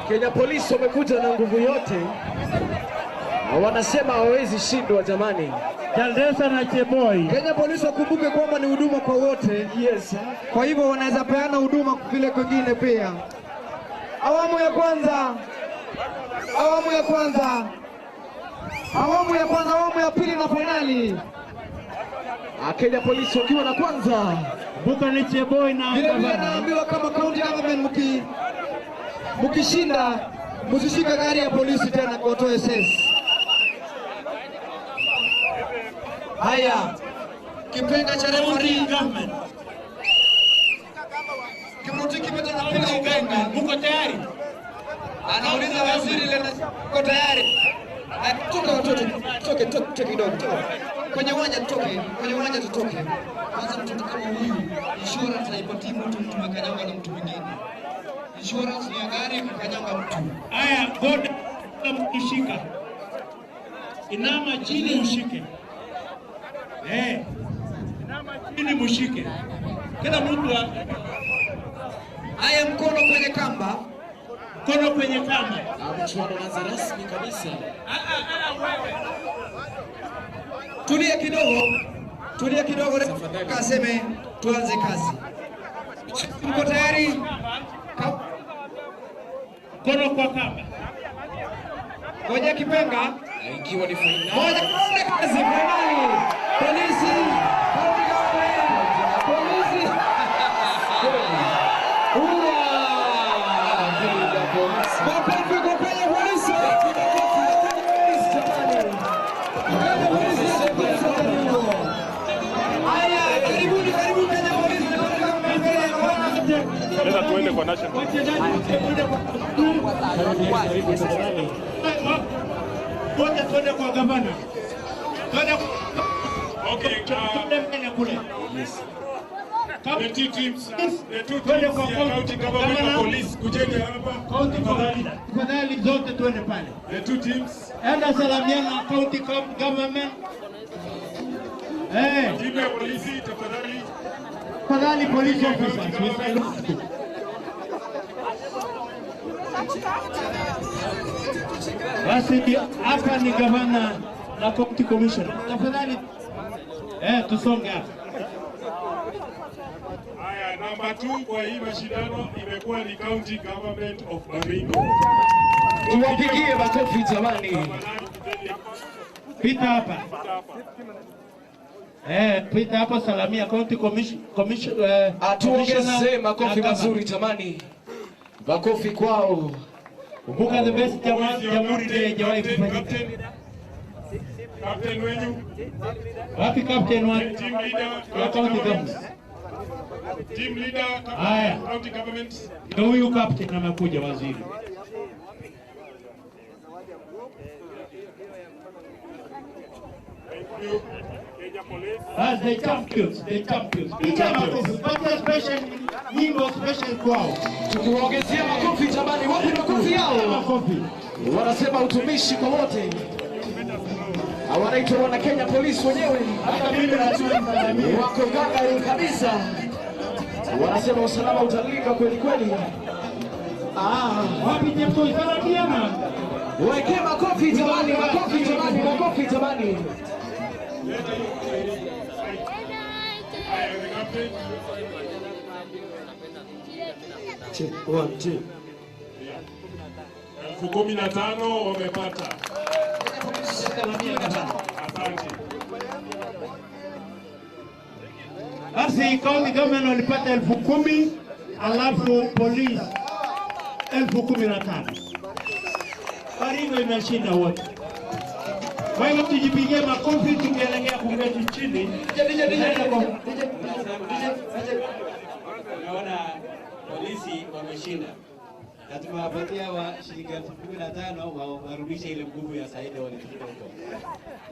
Kenya Police wamekuja na nguvu yote. Wanasema hawezi shindwa jamani. Jalesa na Cheboy. Kenya Police wakumbuke kwamba ni huduma kwa wote. Yes. Kwa hivyo wanaweza peana huduma vile kwingine pia. Awamu ya kwanza. Awamu ya kwanza. Awamu ya kwanza, awamu ya pili na finali. Kenya Police wakiwa na kwanza. Buka ni Cheboy na vile naambiwa kama county government mkishinda msishike gari ya polisi tena kwa toa SS. Haya. Kipenga cha referee government. Kimruti Kimeto na Kipenga. Mko tayari? Anauliza waziri leta uko tayari? Toka watoto, toke kidogo. Kwenye uwanja tutoke. Kwanza mtoto kama huyu, insurance haipatii mtu tumekanyanga na mtu mwingine. Insurance ni ya gari kukanyanga mtu. Haya, boda mshika. Inama chini ushike. Inama chini mshike. Kila mtu haya, mkono kwenye kamba. Mkono kwenye kamba. Mchuano unaanza rasmi kabisa. Tulia kidogo kaseme tuanze kazi. Mko tayari? Mkono kwa kamba. Ngoja Kipenga. Ikiwa ni finali. Ngoja kazi finali. Polisi. Polisi. Makofi kwa Kenya Police. Haya, karibuni Kenya Police. Sasa tuende kwa national. Tuende kwa gavana. Okay, yes. The two teams ya county government na police kujeni hapa. County tafadhali zote tuende pale. The two teams. Enda salamiana county government. Timu ya polisi tafadhali. Tafadhali police officers. Basi hapa ni gavana na county commissioner. Tafadhali tusonge hapa. Haya, namba 2 kwa hii mashindano imekuwa ni county government of Baringo. Tuwapigie makofi jamani. Pita hapa. Pita hapa salamia county commission. Tuongeze makofi mazuri jamani. Makofi kwao. Kumbuka the best Jamhuri Day haijawahi kufanyika. Captain wenyu. Wapi captain wa team leader county government? Team leader county government. Ndio huyu captain amekuja waziri. Thank you. Kenya Police. As the champions. Pata special nyimbo special kwao. Tukiwaongezea makofi jamani, wapi makofi yao? Makofi. Wanasema utumishi kwa wote. Wanaitwa wana Kenya Police wenyewe. Hata mimi najua wako gangari kabisa. Wanasema usalama utalinda kweli kweli. Wapi jepo salamiana? Weke makofi jamani, makofi jamani. Check 1 2. 15,000 wamepata. Asante. Basi county government walipata 10,000, alafu police 15,000. Baringo imeshinda wote. Kwa hiyo tujipigie makofi tukielekea kungeti chini. Naona polisi wameshinda. Na tumewapatia wa shilingi 15,000 warudishe ile nguvu ya Saida walifika huko.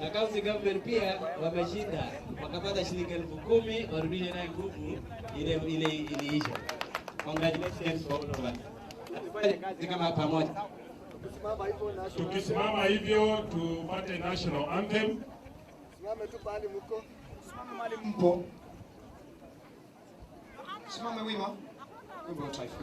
Na county government pia wameshinda. Wakapata shilingi 10,000 warudishe nayo nguvu ile iliisha. Congratulations for all of us. Tufanye kazi kama pamoja. Tukisimama hivyo tupate national anthem. Simame tu pale mko. Simame mahali mpo. Simame wima. Wimbo wa taifa.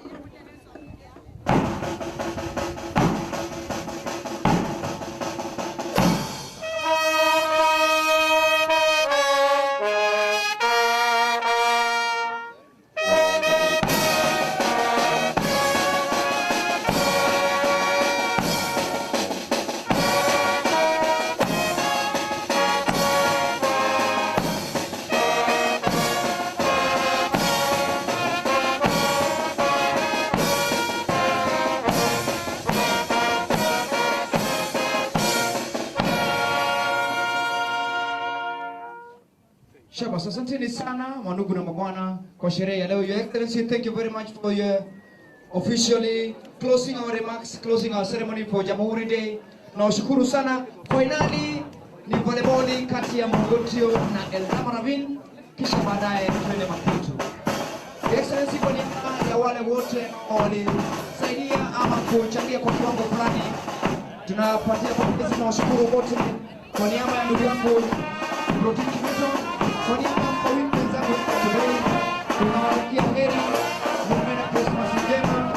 Shabas, asanteni sana mandugu na mabwana kwa sherehe ya leo. Your Excellency, thank you very much for your officially closing our remarks, closing our ceremony for Jamhuri Day. Nawashukuru sana. Finali ni volleyball kati ya Mongotio na Eldama Ravine, kisha baadaye twende Maputo. Your Excellency, kwa niaba ya wale wote walisaidia ama kuchangia kwa kiwango fulani, tunapatia pongezi na washukuru wote kwa niaba ya ndugu yangu Protiki Meto. Kwa niaba ya mkawini wenzangu today, tunawatakia heri, muwe na Christmas njema.